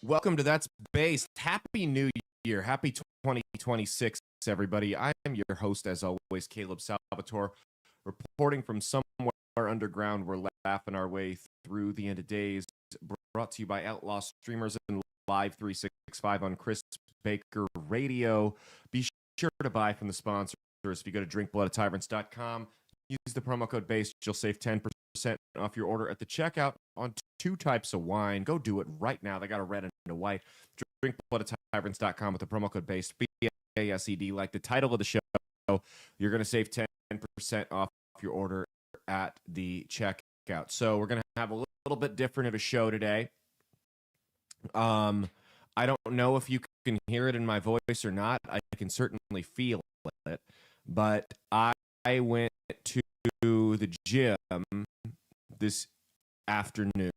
Welcome to That's Based. Happy New Year. Happy 2026, everybody. I am your host, as always, Caleb Salvatore, reporting from somewhere underground. We're laughing our way through the end of days. Brought to you by Outlaw Streamers and Live 365 on Chris Baker Radio. Be sure to buy from the sponsors. If you go to drinkbloodofTyrants.com, use the promo code BASED, you'll save 10% off your order at the checkout on 2 types of wine. Go do it right now. They got a red and a white. DrinkbloodofTyrants.com with the promo code BASED, BASED, like the title of the show. You're going to save 10% off your order at the checkout. So we're going to have a little bit different of a show today. I don't know if you can hear it in my voice or not. I can certainly feel it. But I went to the gym this afternoon,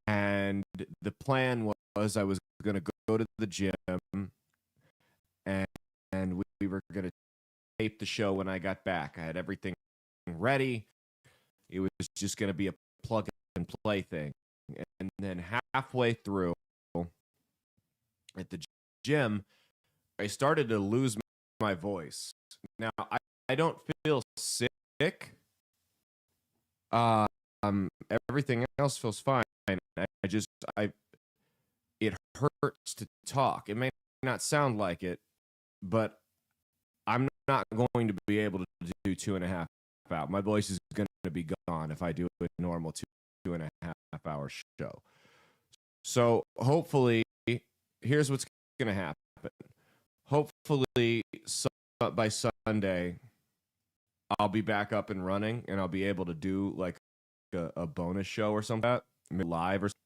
and the plan was I was going to go to the gym, and we were going to tape the show when I got back. I had everything ready. It was just going to be a plug and play thing. And then halfway through at the gym, I started to lose my voice. Now, I don't feel sick. Everything else feels fine. It hurts to talk. It may not sound like it, but I'm not going to be able to do 2.5 hours. My voice is going to be gone if I do a normal 2.5 hour show. So hopefully, here's what's going to happen. Hopefully, by Sunday, I'll be back up and running, and I'll be able to do like a bonus show or something like that, live or something.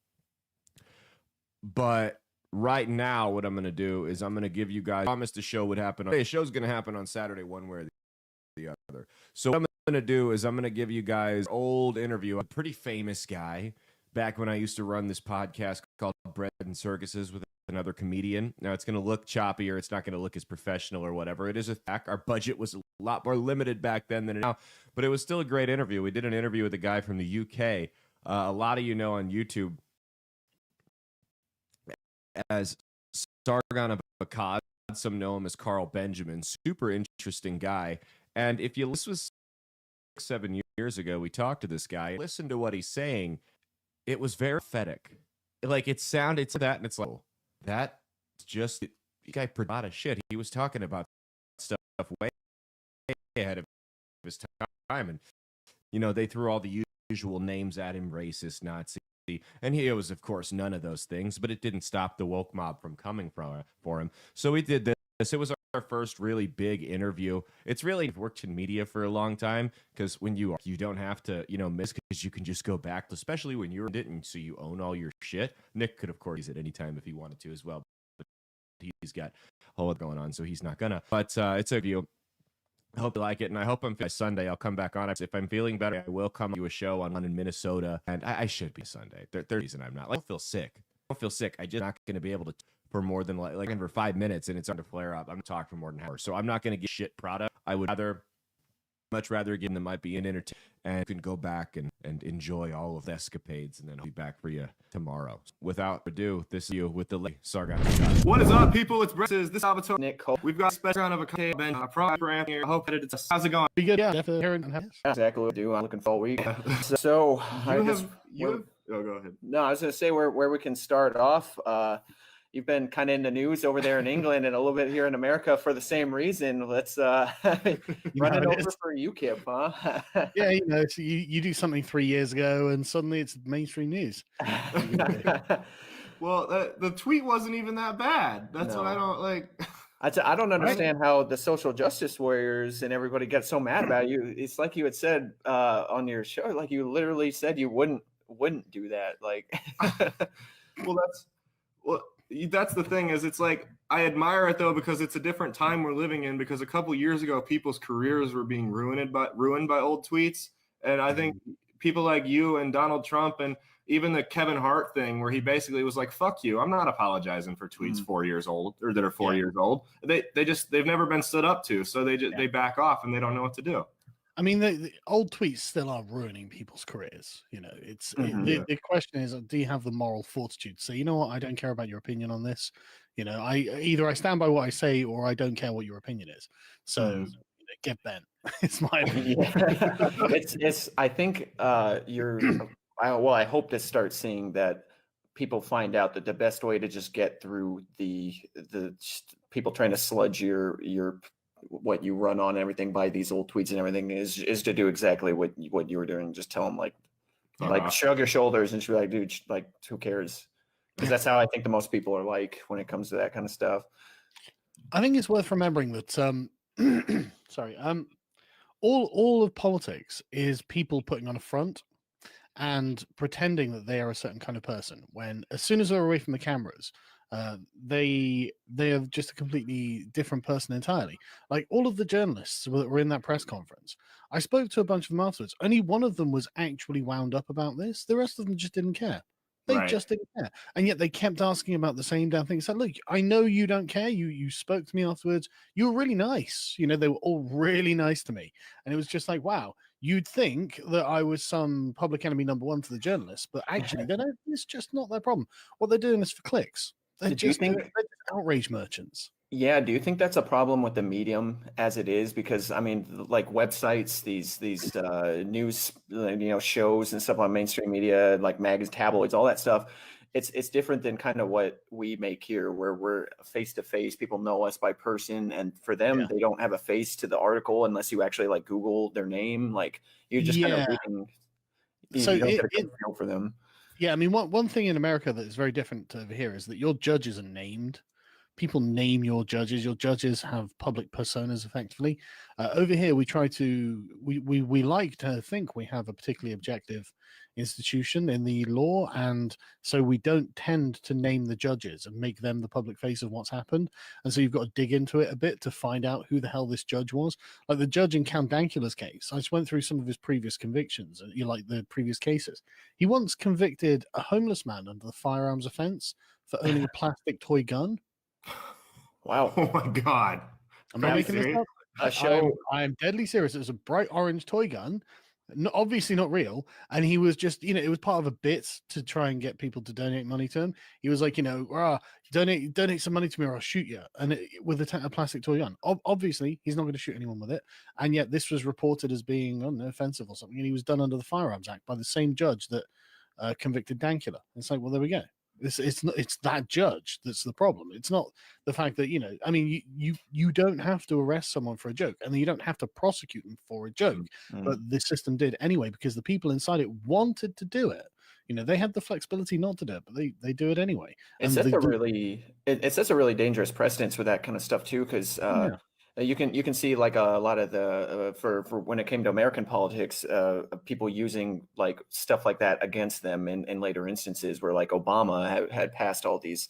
But right now, what I'm going to do is I'm going to give you guys, I promised the show would happen. The show's going to happen on Saturday, one way or the other. So what I'm going to do is I'm going to give you guys an old interview, a pretty famous guy, back when I used to run this podcast called Bread and Circuses with another comedian. Now, it's going to look choppier. It's not going to look as professional or whatever. It is a fact. Our budget was a lot more limited back then than now, but it was still a great interview. We did an interview with a guy from the UK. A lot of you know on YouTube as Sargon of Akkad. Some know him as Carl Benjamin. Super interesting guy. And if you, this was 6-7 years ago, we talked to this guy. Listen to what he's saying. It was very prophetic. Like, it sounded to that, and it's like, oh, that's just, the guy put a lot of shit. He was talking about stuff way ahead of his time. And, you know, they threw all the usual names at him, racist, Nazi. And he was, of course, none of those things, but it didn't stop the woke mob from coming for him. So we did this. It was our first really big interview. It's really worked in media for a long time, because when you don't have to, miss, because you can just go back, especially when you're in it, and so you own all your shit. Nick could, of course, use it anytime if he wanted to as well, but he's got a whole lot going on, so he's not gonna. But it's a view. I hope you like it, and I hope by Sunday I'll come back on. If I'm feeling better, I will come to a show on in Minnesota, and I should be Sunday. There's reason I'm not. I don't feel sick. I just not going to be able to for more than like for 5 minutes, and it's starting to flare up. I'm going to talk for more than an hour, so I'm not going to get shit product. I would much rather give them might be an entertainment, and you can go back and enjoy all of the escapades, and then I'll be back for you tomorrow. Without ado, this is you with the Sargon. What is up, people? It's Brett. This is Salvatore. Nick Cole. We've got a special round of a bench for Anthony. I hope it's how's it going? Be good. Yeah, definitely. That's exactly what I do. I'm looking forward to week. So you have go ahead. No, I was going to say where we can start off. You've been kind of in the news over there in England and a little bit here in America for the same reason. Let's run it over for UKIP, huh? Yeah, so you do something 3 years ago and suddenly it's mainstream news. Well, the tweet wasn't even that bad. That's what I don't like. I don't understand how the social justice warriors and everybody gets so mad about you. It's like you had said on your show, like you literally said you wouldn't do that. Like, that's the thing is it's like I admire it though because it's a different time we're living in, because a couple years ago people's careers were being ruined by old tweets, and I think people like you and Donald Trump and even the Kevin Hart thing where he basically was like, fuck you, I'm not apologizing for tweets 4 years old or that are 4 years old. They've never been stood up to, so they back off and they don't know what to do. I mean, the old tweets still are ruining people's careers. The question is, do you have the moral fortitude to say, you know what, I don't care about your opinion on this. I stand by what I say, or I don't care what your opinion is. So get bent. It's my opinion. It's. I think I hope to start seeing that people find out that the best way to just get through the people trying to sludge your what you run on and everything by these old tweets and everything is to do exactly what you were doing. Just tell them like shrug your shoulders and just be like, dude, like who cares? Because that's how I think the most people are like when it comes to that kind of stuff. I think it's worth remembering that all of politics is people putting on a front and pretending that they are a certain kind of person, when as soon as they're away from the cameras, they are just a completely different person entirely. Like all of the journalists that were in that press conference, I spoke to a bunch of them afterwards. Only one of them was actually wound up about this. The rest of them just didn't care. They just didn't care. And yet they kept asking about the same damn thing. So look, I know you don't care. You spoke to me afterwards. You were really nice. They were all really nice to me. And it was just like, wow, you'd think that I was some public enemy number one to the journalists, but actually it's just not their problem. What they're doing is for clicks. They're just outrage merchants. Yeah, do you think that's a problem with the medium as it is? Because I mean, like websites, these news, shows and stuff on mainstream media, like magazines, tabloids, all that stuff. It's different than kind of what we make here, where we're face to face. People know us by person, and for them, they don't have a face to the article unless you actually like Google their name. Like you're just kind of reading. So you don't get a good feel for them. Yeah, I mean, one thing in America that is very different over here is that your judges are named. People name your judges. Your judges have public personas, effectively. Over here, we like to think we have a particularly objective institution in the law, and so we don't tend to name the judges and make them the public face of what's happened. And so you've got to dig into it a bit to find out who the hell this judge was. Like the judge in Count Dankula's case, I just went through some of his previous convictions, the previous cases. He once convicted a homeless man under the firearms offense for owning a plastic toy gun. Wow. Oh my God. I'm not making this up. I'm deadly serious. It was a bright orange toy gun, obviously not real. And he was just, it was part of a bit to try and get people to donate money to him. He was like, donate some money to me or I'll shoot you. And with a plastic toy gun. Obviously, he's not going to shoot anyone with it. And yet this was reported as being, offensive or something. And he was done under the Firearms Act by the same judge that convicted Dankula. It's like, well, there we go. It's that judge that's the problem. It's not the fact that you don't have to arrest someone for a joke, and you don't have to prosecute them for a joke, but the system did anyway because the people inside it wanted to do it. They had the flexibility not to do it, but they do it anyway. It sets a really dangerous precedence for that kind of stuff too, because you can see like a lot of the for when it came to American politics, people using like stuff like that against them in later instances, where like Obama had passed all these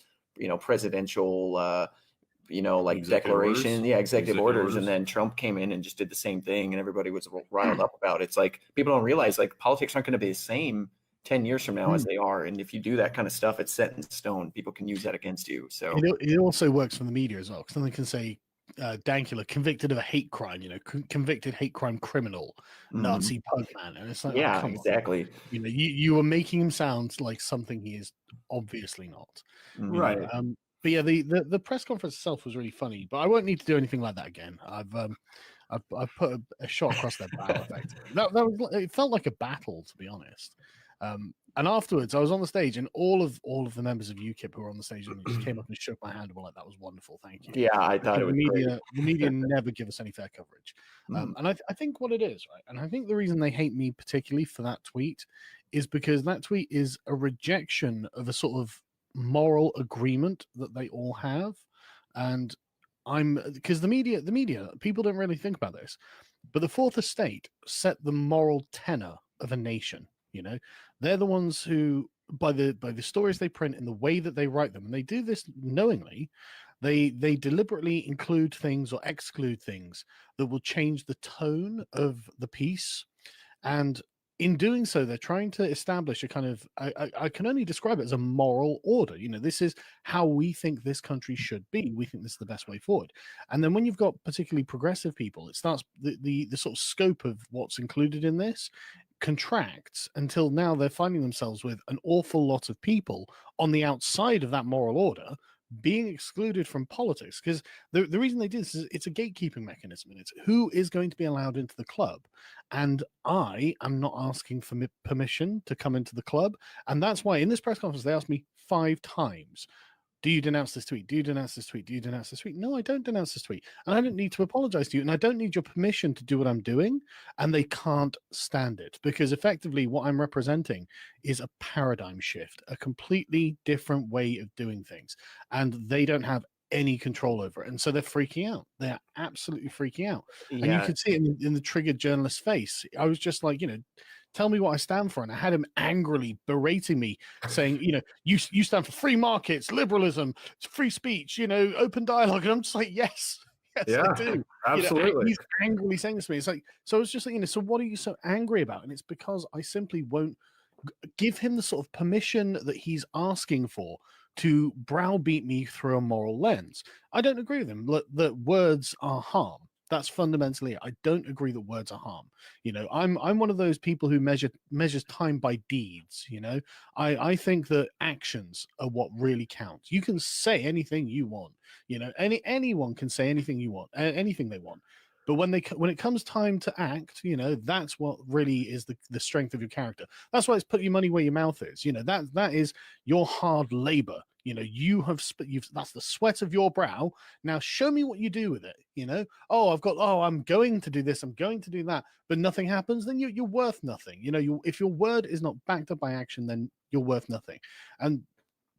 presidential like executive orders, and then Trump came in and just did the same thing, and everybody was riled up about it. It's like people don't realize like politics aren't going to be the same 10 years from now as they are, and if you do that kind of stuff, it's set in stone. People can use that against you. So it also works for the media as well, because then they can say Dankula convicted of a hate crime, convicted hate crime criminal, Nazi pug man, and it's like, exactly. You were making him sound like something he is obviously not. Right. But yeah, the press conference itself was really funny, but I won't need to do anything like that again. I've put a shot across their bow. Effectively, it felt like a battle, to be honest. And afterwards, I was on the stage, and all of the members of UKIP who were on the stage and just came up and shook my hand and were like, "That was wonderful, thank you." Yeah, I thought it was the media never give us any fair coverage, and I think what it is, right, and I think the reason they hate me particularly for that tweet is because that tweet is a rejection of a sort of moral agreement that they all have, and because the media, people don't really think about this, but the Fourth Estate set the moral tenor of a nation. They're the ones who, by the stories they print and the way that they write them, and they do this knowingly, they deliberately include things or exclude things that will change the tone of the piece. And in doing so, they're trying to establish a kind of, I can only describe it as a moral order. This is how we think this country should be. We think this is the best way forward. And then when you've got particularly progressive people, it starts the sort of scope of what's included in this contracts until now they're finding themselves with an awful lot of people on the outside of that moral order being excluded from politics, because the reason they do this is it's a gatekeeping mechanism, and it's who is going to be allowed into the club. And I am not asking for permission to come into the club, and that's why in this press conference they asked me 5 times, do you denounce this tweet? Do you denounce this tweet? Do you denounce this tweet? No, I don't denounce this tweet. And I don't need to apologize to you. And I don't need your permission to do what I'm doing. And they can't stand it, because effectively what I'm representing is a paradigm shift, a completely different way of doing things. And they don't have any control over it. And so they're freaking out. They're absolutely freaking out. And you could see it in the triggered journalist's face. I was just like, tell me what I stand for. And I had him angrily berating me, saying, you stand for free markets, liberalism, free speech, open dialogue. And I'm just like, yes, yeah, I do. Absolutely. He's angrily saying this to me. It's like, so I was just like, so what are you so angry about? And it's because I simply won't give him the sort of permission that he's asking for to browbeat me through a moral lens. I don't agree with him that words are harm. That's fundamentally it. I don't agree that words are harm. I'm one of those people who measures time by deeds. I think that actions are what really counts. You can say anything you want. Anyone can say anything you want, anything they want. But when it comes time to act, that's what really is the strength of your character. That's why it's put your money where your mouth is. That is your hard labor. That's the sweat of your brow. Now show me what you do with it. I'm going to do this, I'm going to do that, but nothing happens, then you're worth nothing. If your word is not backed up by action, then you're worth nothing. And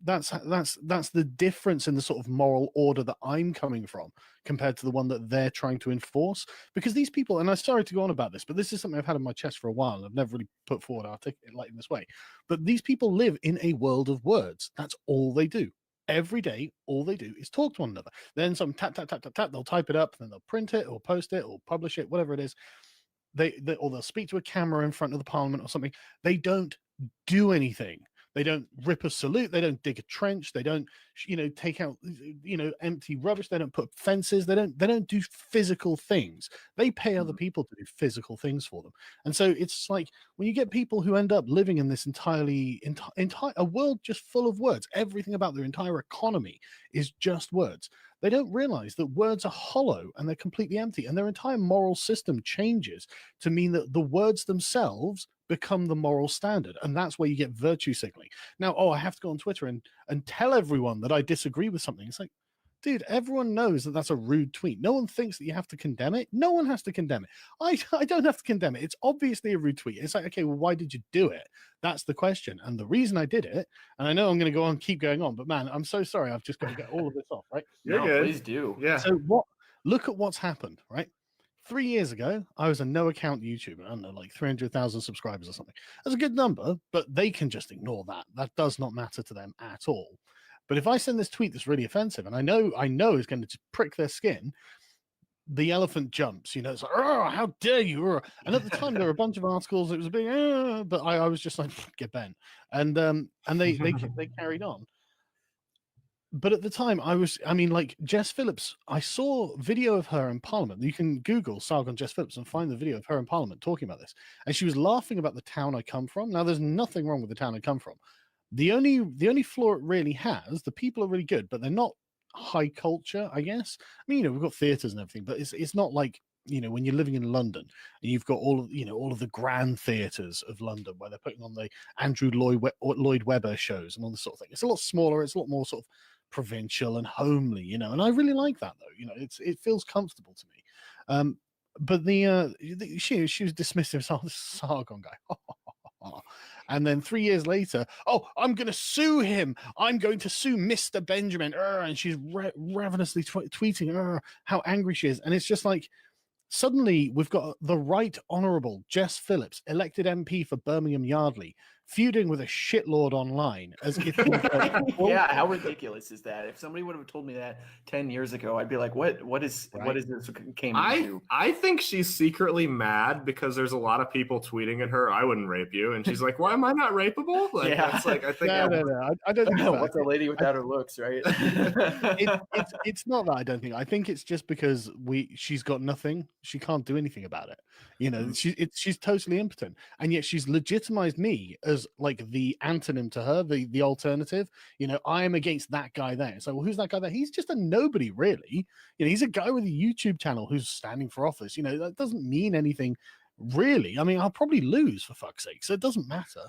that's the difference in the sort of moral order that I'm coming from compared to the one that they're trying to enforce. Because these people, and I'm sorry to go on about this, but this is something I've had in my chest for a while and I've never really put forward articulate like in this way. But these people live in a world of words. That's all they do. Every day, all they do is talk to one another. Then some tap, tap, tap, tap, tap, they'll type it up, then they'll print it or post it or publish it, whatever it is. Or they'll speak to a camera in front of the parliament or something. They don't do anything. They don't rip a salute. They don't dig a trench. They don't, take out, empty rubbish. They don't put fences. They don't do physical things. They pay other people to do physical things for them. And so it's like when you get people who end up living in this entire a world just full of words, everything about their entire economy is just words. They don't realize that words are hollow and they're completely empty, and their entire moral system changes to mean that the words themselves become the moral standard. And that's where you get virtue signaling. Now, I have to go on Twitter and tell everyone that I disagree with something. It's like, dude, everyone knows that that's a rude tweet. No one thinks that you have to condemn it. No one has to condemn it. I don't have to condemn it. It's obviously a rude tweet. It's like, okay, well, why did you do it? That's the question. And the reason I did it, and I know I'm going to keep going on, but man, I'm so sorry. I've just got to get all of this off, right? You're good. Please do. Yeah. So look at what's happened, right? 3 years ago, I was a no-account YouTuber. I don't know, like 300,000 subscribers or something. That's a good number, but they can just ignore that. That does not matter to them at all. But if I send this tweet that's really offensive, and I know is going to prick their skin, the elephant jumps. It's like, oh, how dare you? And at the time, there were a bunch of articles. It was a big, but I was just like, get bent. And they carried on. But at the time, Jess Phillips, I saw video of her in Parliament. You can Google Sargon Jess Phillips and find the video of her in Parliament talking about this. And she was laughing about the town I come from. Now, there's nothing wrong with the town I come from. The only flaw it really has, the people are really good, but they're not high culture, I guess. We've got theatres and everything, but it's not like, when you're living in London and you've got all of the grand theatres of London where they're putting on the Andrew Lloyd Webber shows and all this sort of thing. It's a lot smaller. It's a lot more sort of provincial and homely, and I really like that though. It feels comfortable to me. But she was dismissive. Oh, this Sargon guy. And then 3 years later, I'm going to sue him. I'm going to sue Mr. Benjamin. And she's ravenously tweeting how angry she is. And it's just like, suddenly we've got the Right Honourable Jess Phillips, elected MP for Birmingham Yardley, feuding with a shitlord online as if he yeah, how ridiculous is that? If somebody would have told me that 10 years ago, I'd be like, what is this came into? I think she's secretly mad because there's a lot of people tweeting at her, I wouldn't rape you. And she's like, why am I not rapeable? Like, Yeah. that's like, I think no. I don't think What's a lady without her looks, right? It's not that I don't think. I think it's just because she's got nothing. She can't do anything about it. You know, she's totally impotent, and yet she's legitimized me as like the antonym to her, the alternative. You know, I am against that guy there. So, well, who's that guy there? He's just a nobody, really. You know, he's a guy with a YouTube channel who's standing for office. You know, that doesn't mean anything, really. I mean, I'll probably lose, for fuck's sake, so it doesn't matter.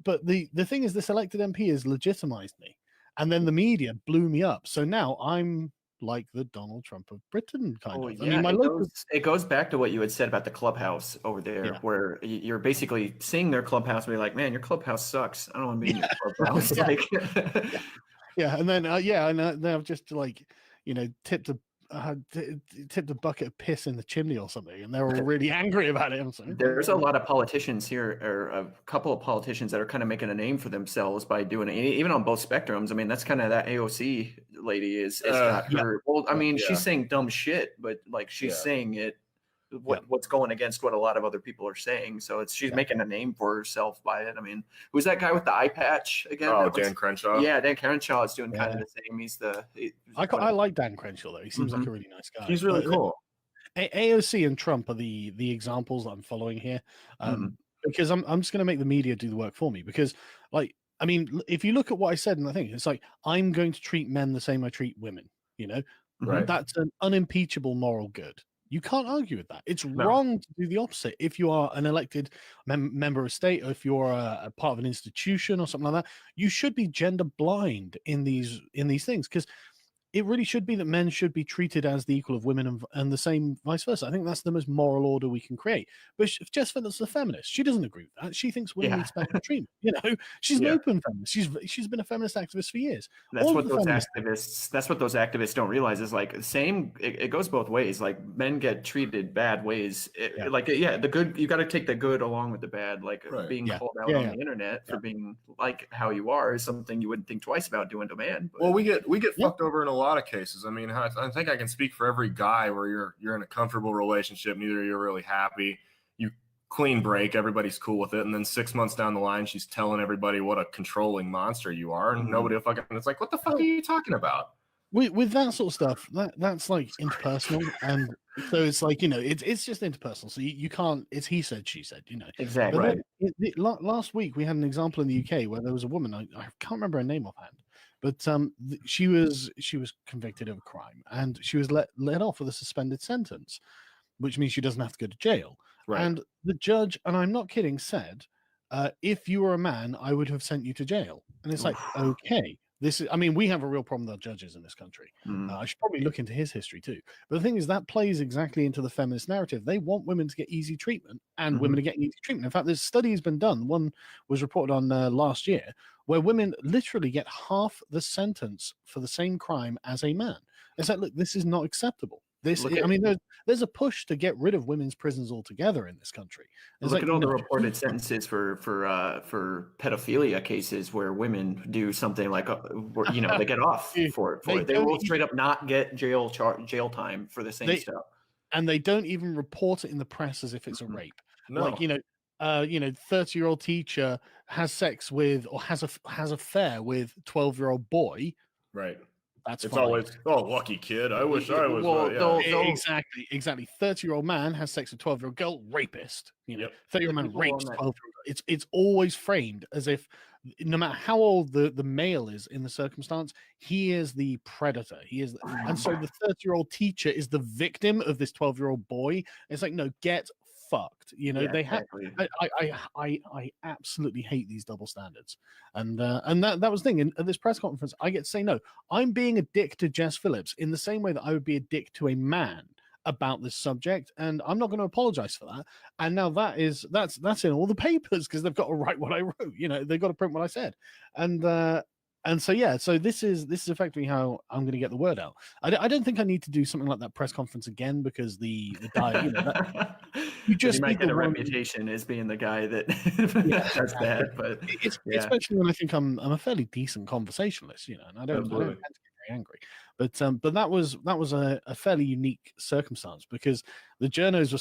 But the thing is, this elected MP has legitimized me, and then the media blew me up. So now I'm like the Donald Trump of Britain, kind of. Yeah, I mean, it goes back to what you had said about the clubhouse over there, where you're basically seeing their clubhouse and be like, man, your clubhouse sucks. I don't want to be in your clubhouse. And then then I've just like, you know, tipped a bucket of piss in the chimney or something, and they're all really angry about it. There's a lot of politicians here, or a couple of politicians that are kind of making a name for themselves by doing it, even on both spectrums. I mean, that's kind of that AOC lady is not her. Well, I mean, she's saying dumb shit, but like she's saying it. What's going against what a lot of other people are saying, so she's making a name for herself by it. I mean, who's that guy with the eye patch again? Oh, Dan Crenshaw. Yeah, Dan Crenshaw is doing kind of the same. I like Dan Crenshaw though. He seems like a really nice guy. He's really cool. AOC and Trump are the examples that I'm following here, because I'm just going to make the media do the work for me. Because, like, I mean, if you look at what I said in the thing, it's like I'm going to treat men the same I treat women. You know, that's an unimpeachable moral good. You can't argue with that. It's wrong to do the opposite. If you are an elected member of state, or if you're a part of an institution or something like that, you should be gender blind in these things, because it really should be that men should be treated as the equal of women, and the same vice versa. I think that's the most moral order we can create. But Jessica's a feminist. She doesn't agree with that. She thinks women need special treatment. You know, she's an open feminist. She's been a feminist activist for years. That's what those activists don't realize is like it goes both ways. Like men get treated bad ways. The good, you got to take the good along with the bad. Like being called out on the internet for being like how you are is something you wouldn't think twice about doing to a man. But, well, we get fucked over in a lot of cases. I mean, I think I can speak for every guy where you're in a comfortable relationship, neither of you are really happy, you clean break, everybody's cool with it, and then 6 months down the line she's telling everybody what a controlling monster you are, and nobody will fucking, it's like, what the fuck are you talking about? With that sort of stuff, that's like interpersonal, and so it's like, you know, it's just interpersonal. So you can't. It's he said, she said. You know, exactly. Last week we had an example in the UK where there was a woman. I can't remember her name offhand, but she was convicted of a crime, and she was let off with a suspended sentence, which means she doesn't have to go to jail. Right. And the judge, and I'm not kidding, said, if you were a man, I would have sent you to jail. And it's like, okay. I mean, we have a real problem with our judges in this country. I should probably look into his history too. But the thing is, that plays exactly into the feminist narrative. They want women to get easy treatment, and women are getting easy treatment. In fact, this study has been done. One was reported on last year, where women literally get half the sentence for the same crime as a man. It's like, look, this is not acceptable. There's a push to get rid of women's prisons altogether in this country. Look at all the reported sentences for pedophilia cases where women do something like, they get off for it. They will straight up not get jail time for the same stuff, and they don't even report it in the press as if it's a rape. No. Like 30-year-old teacher has sex with, or has affair with 12-year-old boy. Right. It's fine. Always, lucky kid. I wish I was. Exactly. 30-year-old man has sex with 12-year-old girl, rapist. 30-year-old man rapes 12-year-old. It's always framed as if no matter how old the male is in the circumstance, he is the predator. And so the 30-year-old teacher is the victim of this 12-year-old boy. It's like, no, get fucked. They have. I absolutely hate these double standards, and that was the thing. At this press conference, I get to say, no, I'm being a dick to Jess Phillips in the same way that I would be a dick to a man about this subject, and I'm not going to apologize for that. And now that's in all the papers, because they've got to write what I wrote. They've got to print what I said, and And so yeah, so this is effectively how I'm going to get the word out. I don't think I need to do something like that press conference again, because the diet, that, you Because just you might need get the a one. reputation as being the guy that Yeah, does that. But it's yeah, especially when I think I'm a fairly decent conversationalist, and I don't Absolutely. tend to get very angry. But that was a fairly unique circumstance, because the journos were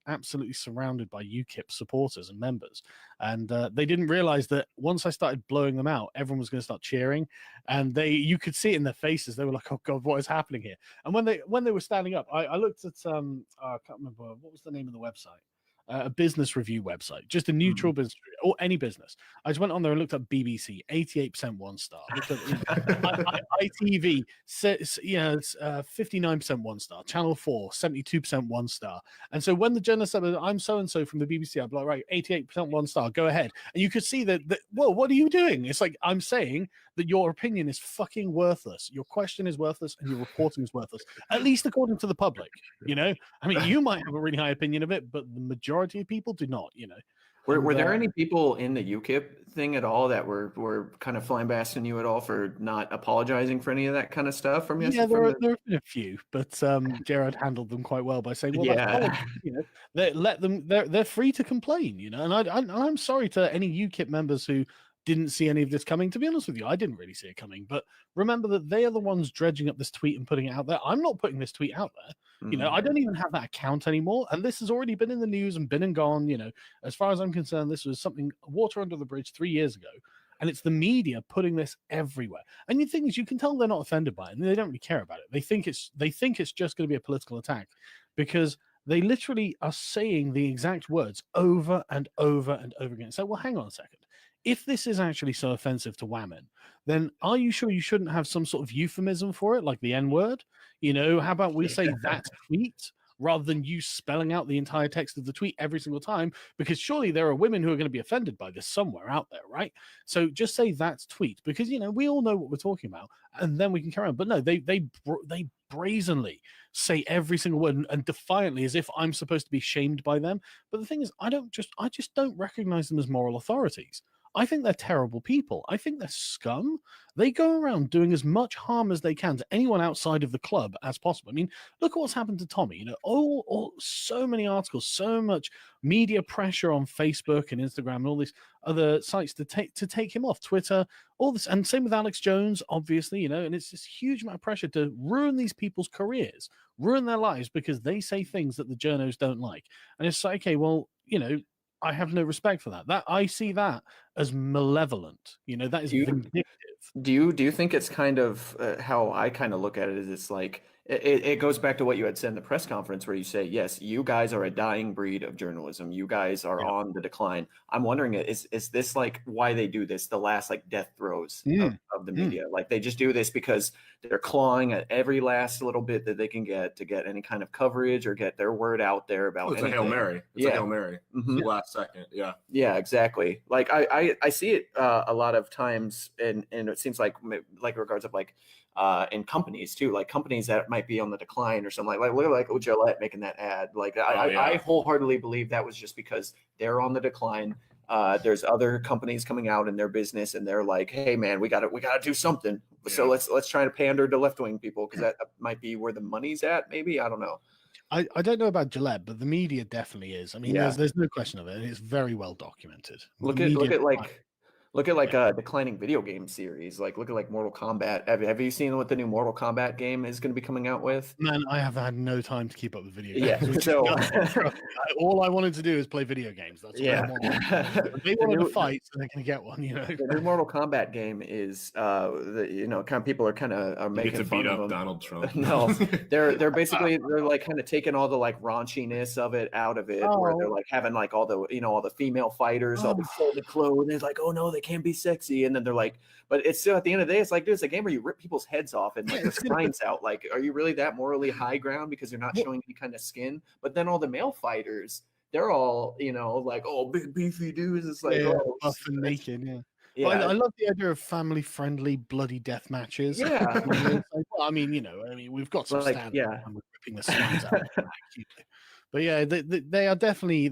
absolutely surrounded by UKIP supporters and members, and they didn't realize that once I started blowing them out, everyone was going to start cheering, and you could see it in their faces. They were like, "Oh God, what is happening here?" And when they were standing up, I looked at I can't remember what was the name of the website. A business review website, just a neutral business or any business. I just went on there and looked up BBC, 88% 1-star. Looked at ITV, 59% 1-star. Channel 4, 72% 1-star. And so when the journalist said, "I'm so and so from the BBC," I'd be like, "Right, 88% 1-star. Go ahead." And you could see that. Whoa, what are you doing? It's like, I'm saying that your opinion is fucking worthless. Your question is worthless, and your reporting is worthless. At least according to the public. I mean, you might have a really high opinion of it, but the majority of people do not. were there any people in the UKIP thing at all that were kind of flambasting you at all for not apologizing for any of that kind of stuff from Yeah, yesterday? there have been a few, but Gerard handled them quite well by saying, "Well, that's Yeah. politics, let them. They're free to complain, And I'm sorry to any UKIP members who didn't see any of this coming. To be honest with you, I didn't really see it coming. But remember that they are the ones dredging up this tweet and putting it out there. I'm not putting this tweet out there. I don't even have that account anymore, and this has already been in the news and been and gone. As far as I'm concerned, this was something water under the bridge 3 years ago. And it's the media putting this everywhere. And the thing is, you can tell they're not offended by it, and they don't really care about it. They think it's just going to be a political attack, because they literally are saying the exact words over and over and over again. So, well, hang on a second. If this is actually so offensive to women, then are you sure you shouldn't have some sort of euphemism for it, like the N-word? How about we say that tweet, rather than you spelling out the entire text of the tweet every single time? Because surely there are women who are going to be offended by this somewhere out there, right? So just say that's tweet, because we all know what we're talking about, and then we can carry on. But no, they brazenly say every single word and defiantly, as if I'm supposed to be shamed by them. But the thing is, I just don't recognize them as moral authorities. I think they're terrible people. I think they're scum. They go around doing as much harm as they can to anyone outside of the club as possible. I mean, look at what's happened to Tommy. So many articles, so much media pressure on Facebook and Instagram and all these other sites to take him off Twitter. All this, and same with Alex Jones, obviously. And it's this huge amount of pressure to ruin these people's careers, ruin their lives, because they say things that the journos don't like. And it's like, okay, well, I have no respect for that. I see that as malevolent. That is vindictive. Do you think it's kind of how I kind of look at it? Is it's like it goes back to what you had said in the press conference, where you say, yes, you guys are a dying breed of journalism. You guys are on the decline. I'm wondering, is this like why they do this? The last like death throes of the media, like they just do this because they're clawing at every last little bit that they can get to get any kind of coverage or get their word out there about It's anything. a Hail Mary. It's a Hail Mary. Last second. Yeah, exactly. Like I see it a lot of times, and it seems like regards of like in companies too, like companies that might be on the decline or something, like look at like Gillette making that ad. Like I wholeheartedly believe that was just because they're on the decline. There's other companies coming out in their business, and they're like, hey man, we gotta do something. Yeah. So let's try to pander to left-wing people, because that might be where the money's at. Maybe, I don't know. I don't know about Gillette, but the media definitely is. I mean, there's no question of it. It's very well documented. Look at like a declining video game series. Like look at like Mortal Kombat. Have you seen what the new Mortal Kombat game is going to be coming out with? Man, I have had no time to keep up with video games. Yeah, so all I wanted to do is play video games. That's what I wanted. They wanted to fight, so they're going to get one. The new Mortal Kombat game is kind of people are kind of making fun of them. Donald Trump. No, they're basically they're like kind of taking all the like raunchiness of it out of it, where they're like having like all the female fighters all the folded clothes, and it's like, oh no, they can't be sexy, and then they're like, but it's still at the end of the day, it's like, dude, it's a game where you rip people's heads off and like their spines out. Like, are you really that morally high ground because you're not showing any kind of skin? But then all the male fighters, they're all like, oh, big beefy dudes. It's like, buff and naked, yeah. I love the idea of family-friendly bloody death matches. Yeah. I mean, we've got some standards. Yeah, we're ripping the spines out. But yeah, they're definitely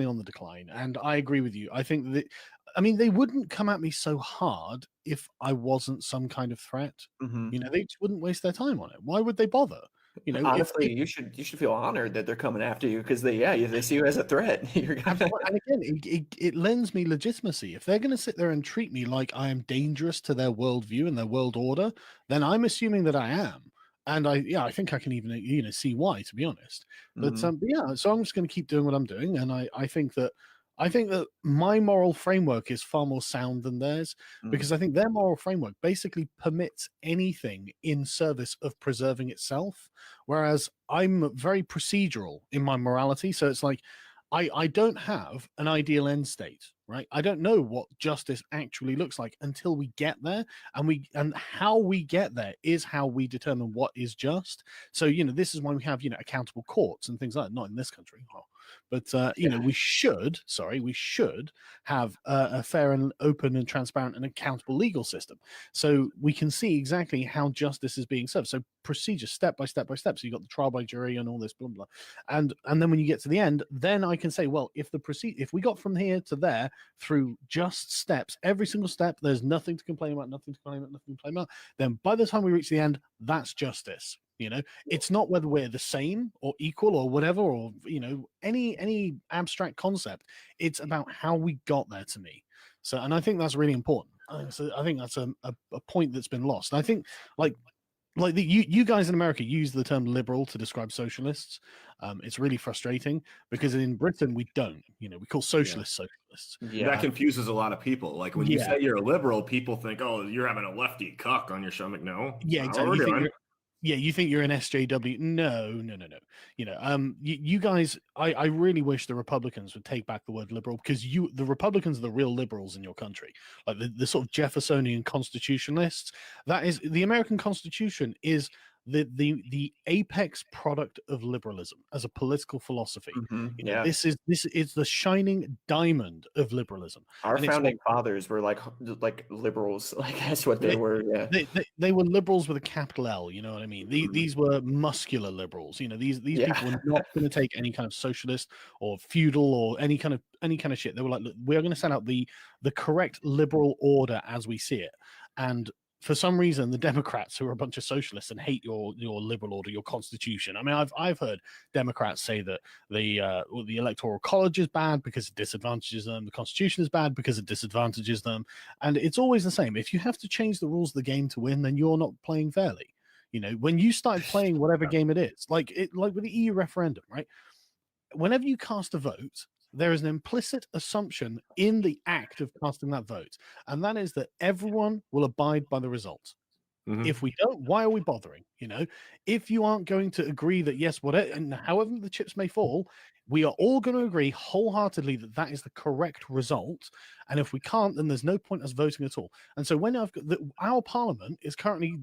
on the decline, and I agree with you. I think that I mean, they wouldn't come at me so hard if I wasn't some kind of threat. Hmm. They just wouldn't waste their time on it. Why would they bother? Honestly, If you should feel honored that they're coming after you because they see you as a threat. You're gonna, absolutely, and again, it lends me legitimacy. If they're going to sit there and treat me like I am dangerous to their worldview and their world order, then I'm assuming that I am. And I think I can even see why, to be honest. But Mhm, but yeah, so I'm just going to keep doing what I'm doing, and I think that my moral framework is far more sound than theirs, mm, because I think their moral framework basically permits anything in service of preserving itself, whereas I'm very procedural in my morality. So it's like I don't have an ideal end state, right? I don't know what justice actually looks like until we get there, and how we get there is how we determine what is just. So this is why we have accountable courts and things like that. Not in this country, but yeah, we should have a fair and open and transparent and accountable legal system, so we can see exactly how justice is being served. So procedure, step by step by step. So you got the trial by jury and all this blah blah, and then when you get to the end, then I can say, well, if we got from here to there through just steps, every single step, there's nothing to complain about, nothing to complain about, nothing to complain about. Then by the time we reach the end, that's justice. It's not whether we're the same or equal or whatever, or any abstract concept. It's about how we got there, to me. So, and I think that's really important. I think that's a point that's been lost. And I think like you guys in America use the term liberal to describe socialists. It's really frustrating because in Britain we don't. We call socialists socialists. That yeah. confuses a lot of people. Like when you Yeah, say you're a liberal, people think, "Oh, you're having a lefty cuck on your stomach." No, yeah, not what exactly. we're doing. You think you're an SJW? No, no, no, no. You guys, I really wish the Republicans would take back the word liberal, because the Republicans are the real liberals in your country, like the sort of Jeffersonian constitutionalists. That is, the American Constitution is the apex product of liberalism as a political philosophy. Yeah. This is the shining diamond of liberalism, Our and it's what founding fathers were like liberals. Like that's what they were. Yeah. they were liberals with a capital L. You know what I mean? Mhm. These were muscular liberals. These Yeah. people were not going to take any kind of socialist or feudal or any kind of shit. They were like, look, we are going to set out the correct liberal order as we see it. And for some reason, the Democrats, who are a bunch of socialists and hate your liberal order, your constitution. I mean, I've heard Democrats say that the electoral college is bad because it disadvantages them. The constitution is bad because it disadvantages them. And it's always the same. If you have to change the rules of the game to win, then you're not playing fairly. When you started playing whatever game it is, like with the EU referendum, right? Whenever you cast a vote, there is an implicit assumption in the act of casting that vote, and that is that everyone will abide by the result. Mhm. If we don't, why are we bothering? If you aren't going to agree that yes, whatever, and however the chips may fall, we are all going to agree wholeheartedly that that is the correct result. And if we can't, then there's no point us voting at all. And so when our parliament is currently,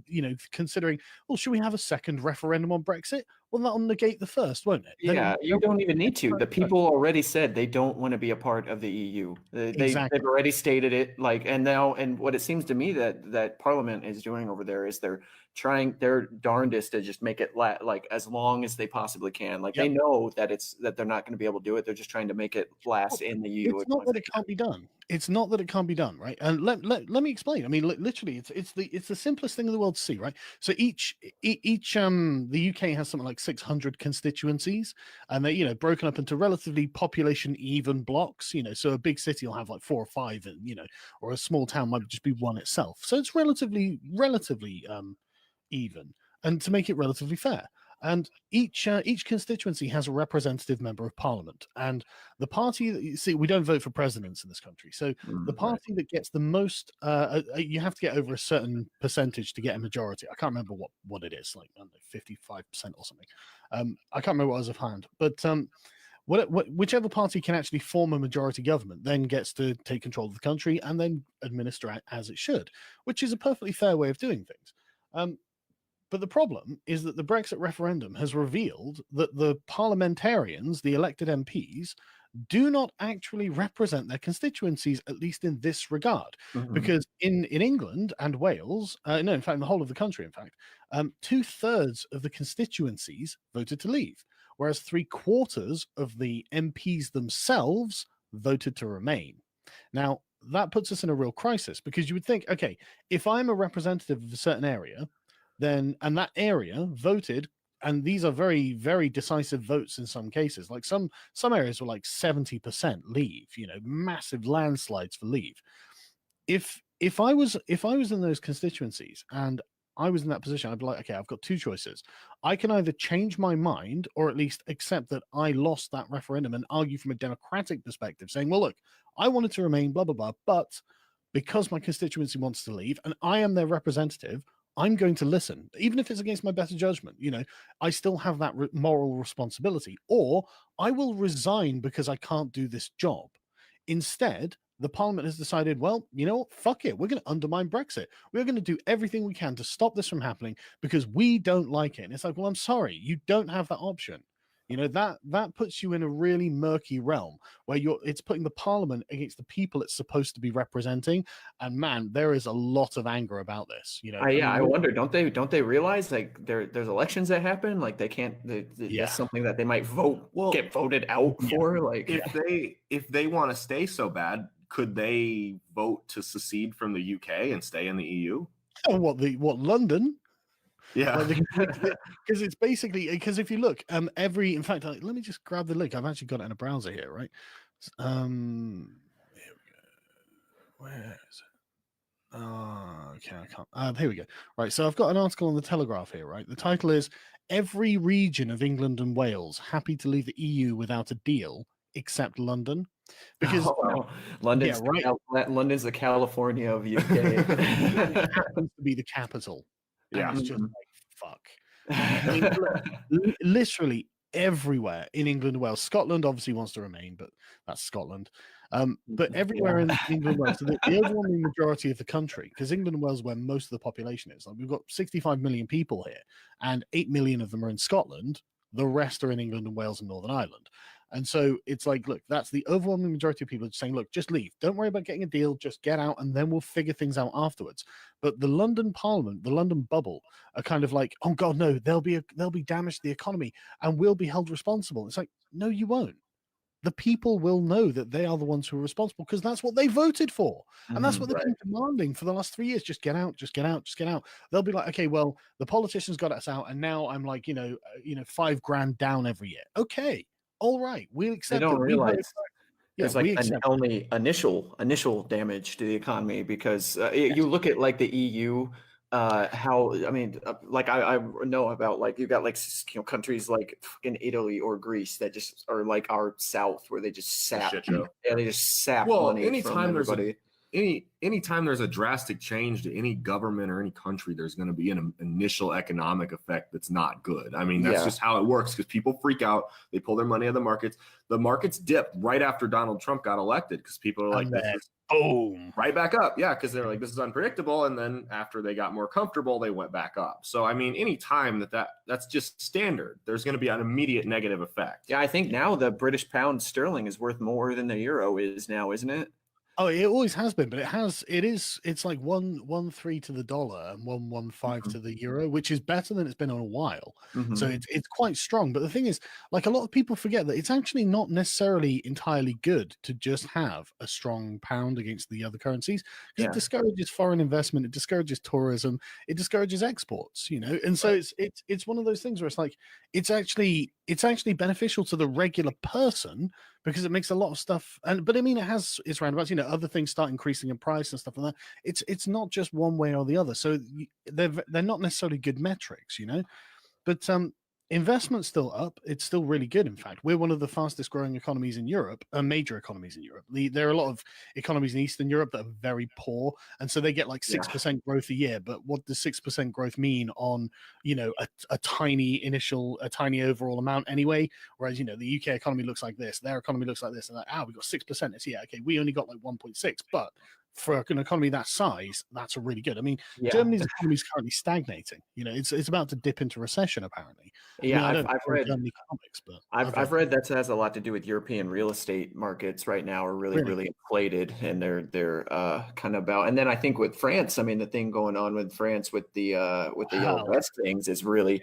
considering, well, should we have a second referendum on Brexit? Well, that'll negate the first, won't it? Yeah, you don't even need to. The people already said they don't want to be a part of the EU. They've Exactly. already stated it. Like, and what it seems to me that Parliament is doing over there is they're trying their darndest to just make it like as long as they possibly can. Like they Yep. know that they're not going to be able to do it. They're just trying to make it last in the EU. It's not that it can't be done. It's not that it can't be done, right? And let me explain. I mean, literally, it's the simplest thing in the world to see, right? So each the UK has something like 600 constituencies, and they broken up into relatively population even blocks. So a big city will have like 4 or 5, and or a small town might just be one itself. So it's relatively even, and to make it relatively fair. And each constituency has a representative member of parliament, and the party that you see, we don't vote for presidents in this country. So the Right. party that gets the most, you have to get over a certain percentage to get a majority. I can't remember what it is, like I don't know, 55% or something. I can't remember what I was offhand, but whichever party can actually form a majority government then gets to take control of the country and then administer it as it should, which is a perfectly fair way of doing things. But the problem is that the Brexit referendum has revealed that the parliamentarians, the elected MPs, do not actually represent their constituencies, at least in this regard. Mhm. Because in England and Wales, no, in fact, in the whole of the country, in fact, 2/3 of the constituencies voted to leave, whereas 3/4 of the MPs themselves voted to remain. Now, that puts us in a real crisis, because you would think, okay, if I'm a representative of a certain area, then and that area voted, and these are very, very decisive votes in some cases. Like some areas were like 70% leave, massive landslides for leave. If I was in those constituencies and I was in that position, I'd be like, okay, I've got two choices. I can either change my mind or at least accept that I lost that referendum and argue from a democratic perspective, saying, well, look, I wanted to remain, blah, blah, blah, but because my constituency wants to leave and I am their representative, I'm going to listen, even if it's against my better judgment. I still have that moral responsibility, or I will resign because I can't do this job. Instead, the parliament has decided, well, fuck it. We're going to undermine Brexit. We're going to do everything we can to stop this from happening because we don't like it. And it's like, well, I'm sorry, you don't have that option. That puts you in a really murky realm where it's putting the parliament against the people it's supposed to be representing. And man, there is a lot of anger about this. I wonder, don't they realize like there's elections that happen, like they can't, that's something that they might get voted out for. Like if they want to stay so bad, could they vote to secede from the UK and stay in the EU? Oh, what London? Yeah, because it's basically, because if you look, in fact, let me just grab the link. I've actually got it in a browser here, right? Here we go. Where is it? Okay, I can't. Here we go. Right, so I've got an article on the Telegraph here, right? The title is "Every Region of England and Wales Happy to Leave the EU Without a Deal, Except London." Because London's London's the California of UK. It happens to be the capital. Yeah, it's just like, fuck. I mean, literally everywhere in England and Wales. Scotland obviously wants to remain, but that's Scotland. But everywhere in England and Wales, so the overwhelming majority of the country, because England and Wales is where most of the population is. Like, we've got 65 million people here, and 8 million of them are in Scotland. The rest are in England and Wales and Northern Ireland. And so it's like, look, that's the overwhelming majority of people saying, look, just leave. Don't worry about getting a deal. Just get out, and then we'll figure things out afterwards. But the London Parliament, the London bubble, are kind of like, oh God, no, there'll be damage to the economy, and we'll be held responsible. It's like, no, you won't. The people will know that they are the ones who are responsible because that's what they voted for. And that's what they've been demanding for the last 3 years. Just get out, just get out, just get out. They'll be like, okay, well, the politicians got us out, and now I'm like, $5,000 down every year. Okay. All right, we'll accept. They don't realize there's like only initial damage to the economy, because you look at like the EU, how like I know about, like you got like countries like fucking Italy or Greece that just are like our south, where they just sap. They just sap money anytime from everybody. Anytime there's a drastic change to any government or any country, there's going to be an initial economic effect that's not good. I mean, that's just how it works, because people freak out. They pull their money out of the markets. The markets dipped right after Donald Trump got elected because people are like, boom, right back up. Yeah, because they're like, this is unpredictable. And then after they got more comfortable, they went back up. So, I mean, any time that's just standard, there's going to be an immediate negative effect. Yeah, I think now the British pound sterling is worth more than the euro is now, isn't it? Oh, it always has been, but it's like 1.13 to the dollar and 1.15 to the euro, which is better than it's been in a while. So it's quite strong. But the thing is, like, a lot of people forget that it's actually not necessarily entirely good to just have a strong pound against the other currencies, because it discourages foreign investment, it discourages tourism, it discourages exports, and so it's one of those things where it's like it's actually beneficial to the regular person, because it makes a lot of stuff, but I mean, it has its roundabouts. Other things start increasing in price and stuff like that. It's not just one way or the other. So they're not necessarily good metrics, But investment's still up. It's still really good. In fact, we're one of the fastest growing economies in Europe, major economies in Europe. There are a lot of economies in Eastern Europe that are very poor, and so they get like 6% growth a year. But what does 6% growth mean on a tiny overall amount anyway? Whereas the UK economy looks like this, their economy looks like this, and like, we got 6%. It's okay, we only got like 1.6, but for an economy that size, that's a really good. I mean, Germany's economy is currently stagnating. It's about to dip into recession, apparently. Yeah, I mean, I've read Germany comics, but I've read that has a lot to do with European real estate markets right now are really inflated, and they're kind of about. And then I think with France, I mean, the thing going on with France with the Yellow Vest things is really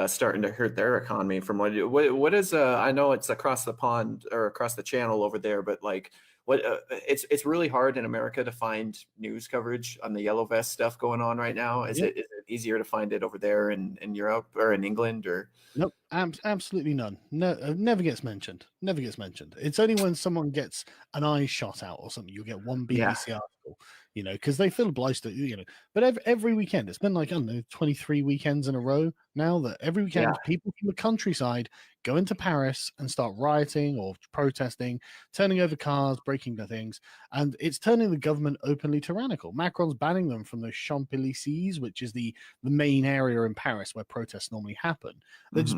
starting to hurt their economy. From what is I know it's across the pond or across the channel over there, but like, it's really hard in America to find news coverage on the yellow vest stuff going on right now. Is Yeah. it easier to find it over there in Europe or in England or? Nope, absolutely none. No, never gets mentioned. Never gets mentioned. It's only when someone gets an eye shot out or something, you'll get one Yeah. BBC article, because they feel obliged to, But every weekend, it's been like, I don't know, 23 weekends in a row now that every weekend Yeah. people from the countryside go into Paris and start rioting or protesting, turning over cars, breaking the things, and it's turning the government openly tyrannical. Macron's banning them from the Champs-Élysées, which is the main area in Paris where protests normally happen.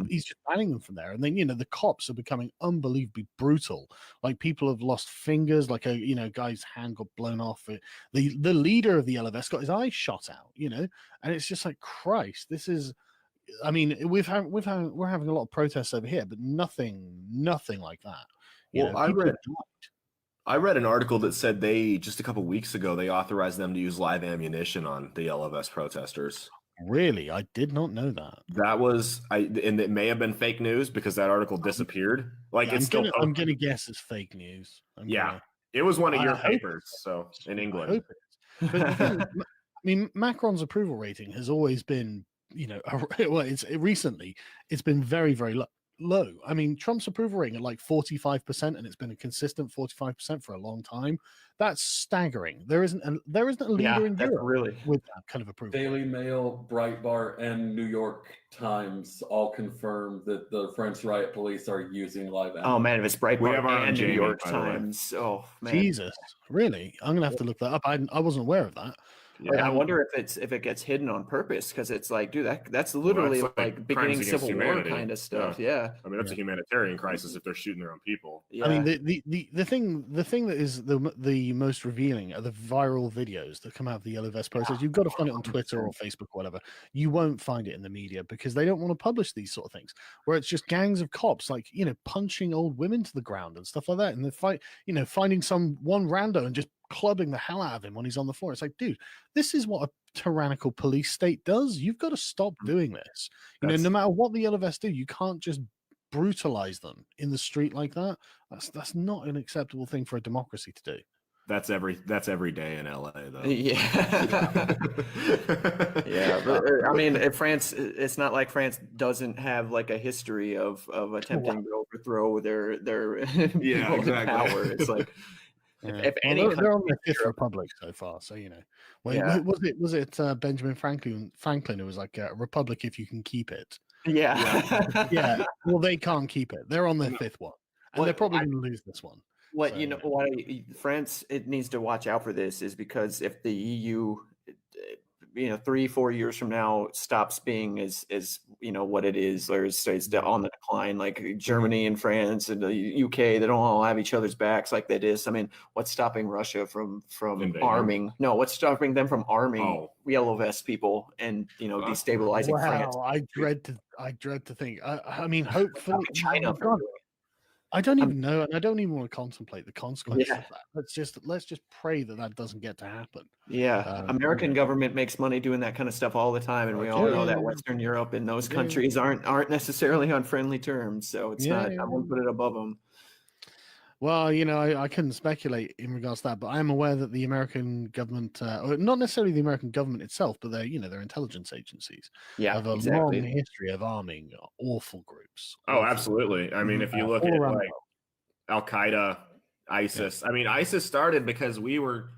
He's just banning them from there. And then, the cops are becoming unbelievably brutal. Like, people have lost fingers, like a guy's hand got blown off. The leader of the Yellow Vest got his eye shot out, and it's just like, Christ, this is, I mean, we're having a lot of protests over here, but nothing like that. Well, I read an article that said just a couple weeks ago, they authorized them to use live ammunition on the Yellow Vest protesters. Really? I did not know that. That was and it may have been fake news because that article disappeared. Like, yeah, I'm gonna guess it's fake news. It was one of your papers, so in England. I hope it is. But the thing, I mean, Macron's approval rating has always been, recently it's been very, very low. I mean, Trump's approval rating at like 45%, and it's been a consistent 45% for a long time. That's staggering. There isn't a leader in Europe with that kind of approval. Daily Mail, Breitbart, and New York Times all confirm that the French riot police are using live ammunition. Oh man, if it's Breitbart and New York Times, oh man, Jesus, really? I'm gonna have to look that up. I wasn't aware of that. Yeah, I wonder if it gets hidden on purpose, because it's like, dude, that's literally like beginning Civil War kind of stuff. Yeah. I mean, that's a humanitarian crisis if they're shooting their own people. Yeah. I mean, the thing that is the most revealing are the viral videos that come out of the Yellow Vest protest. You've got to find it on Twitter or Facebook or whatever. You won't find it in the media because they don't want to publish these sort of things, where it's just gangs of cops, like, punching old women to the ground and stuff like that, and they fight, finding one rando and just clubbing the hell out of him when he's on the floor. It's like, dude, this is what a tyrannical police state does. You've got to stop doing this. No matter what the Yellow Vests do, you can't just brutalize them in the street like that. That's not an acceptable thing for a democracy to do. That's every day in LA, though. Yeah. Yeah. But, I mean, France, it's not like France doesn't have like a history of attempting to overthrow their exactly. Power. It's like, if any, they're on the Fifth Republic so far, so was it Benjamin Franklin who was like, a republic if you can keep it? Yeah. Well, they can't keep it. They're on their fifth one, and they're probably going to lose this one. Why France it needs to watch out for this is because if the EU 3-4 years from now stops being as what it is, or stays on the decline, like Germany and France and the UK, they don't all have each other's backs like that is. I mean, what's stopping Russia from arming? No, what's stopping them from arming Yellow Vest people and destabilizing France? I dread to think. I mean, hopefully China. I don't even know, and I don't even want to contemplate the consequences of that. Let's just pray that doesn't get to happen. Yeah, American government makes money doing that kind of stuff all the time, and we all know that Western Europe and those countries aren't necessarily on friendly terms. So it's not. I won't put it above them. Well, I couldn't speculate in regards to that, but I am aware that the American government, or not necessarily the American government itself, but their intelligence agencies, have a long history of arming awful groups. Oh, absolutely. I mean, if you look at like Al Qaeda, ISIS, I mean, ISIS started because we were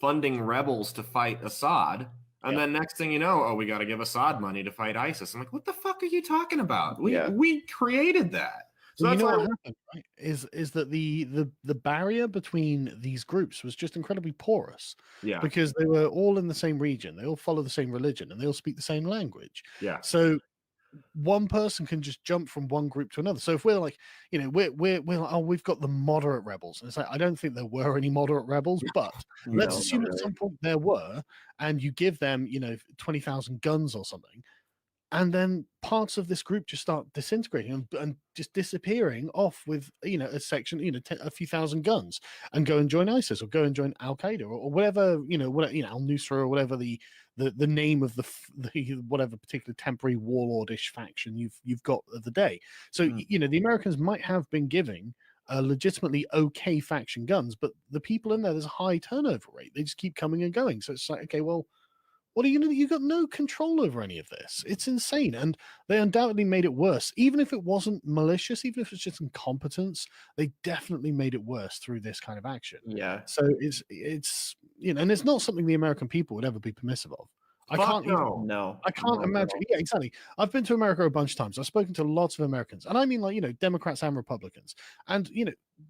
funding rebels to fight Assad. And then next thing you know, we got to give Assad money to fight ISIS. I'm like, what the fuck are you talking about? We created that. So what happened, right? Is that the barrier between these groups was just incredibly porous. Yeah. Because they were all in the same region, they all follow the same religion, and they all speak the same language. Yeah. So one person can just jump from one group to another. So if we're like, we're like, we've got the moderate rebels, and it's like, I don't think there were any moderate rebels, but let's assume at some point there were, and you give them 20,000 guns or something. And then parts of this group just start disintegrating and just disappearing off with, a section, a few thousand guns, and go and join ISIS or go and join Al Qaeda or whatever, Al Nusra or whatever the name of the whatever particular temporary warlordish faction you've got of the day. So, the Americans might have been giving legitimately okay faction guns, but the people in there's a high turnover rate. They just keep coming and going. So it's like, okay, well, what are you going to do? You've got no control over any of this. It's insane. And they undoubtedly made it worse. Even if it wasn't malicious, even if it's just incompetence, they definitely made it worse through this kind of action. Yeah. So it's and it's not something the American people would ever be permissive of. I can't imagine. Yeah, exactly. I've been to America a bunch of times. I've spoken to lots of Americans, and I mean, like, Democrats and Republicans, and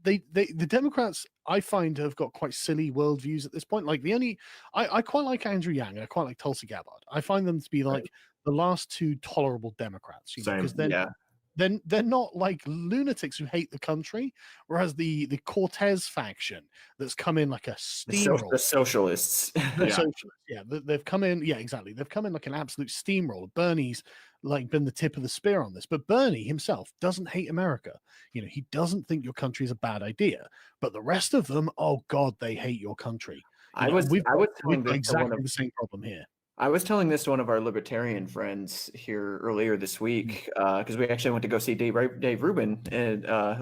the Democrats, I find, have got quite silly worldviews at this point. Like I quite like Andrew Yang and I quite like Tulsi Gabbard. I find them to be like the last two tolerable Democrats, because they're not like lunatics who hate the country, whereas the Cortez faction that's come in like a steamroller. The socialists. They've come in. Yeah, exactly. They've come in like an absolute steamroller. Bernie's like been the tip of the spear on this, but Bernie himself doesn't hate America. He doesn't think your country is a bad idea, but the rest of them, oh God, they hate your country. We've got exactly the same problem here. I was telling this to one of our libertarian friends here earlier this week, because we actually went to go see Dave Rubin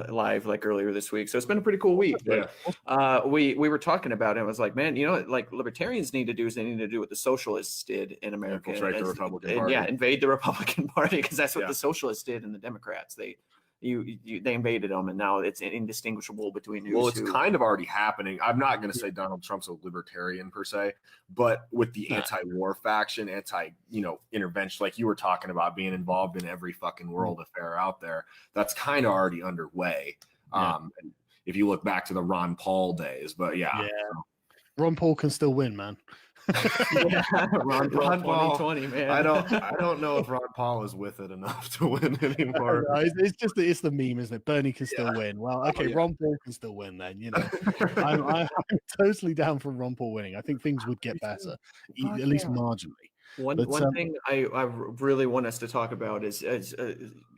live like earlier this week. So it's been a pretty cool week. But we were talking about it. I was like, man, like libertarians need to do is they need to do what the socialists did in America. Infiltrate the Republican Party. Yeah, invade the Republican Party, because that's what the socialists did and the Democrats. They invaded them, and now it's indistinguishable between who's Well, it's who. kind of already happening. I'm not going to say Donald Trump's a libertarian per se, but with the anti-war faction, intervention, like you were talking about, being involved in every fucking world affair out there, that's kind of already underway. And if you look back to the Ron Paul days, but Ron Paul can still win, man. Ron Paul 2020, man. I don't know if Ron Paul is with it enough to win anymore. It's the meme, isn't it? Bernie can still win. Well, okay, Ron Paul can still win then. I'm totally down for Ron Paul winning. I think things would get better, at least marginally. One thing I really want us to talk about is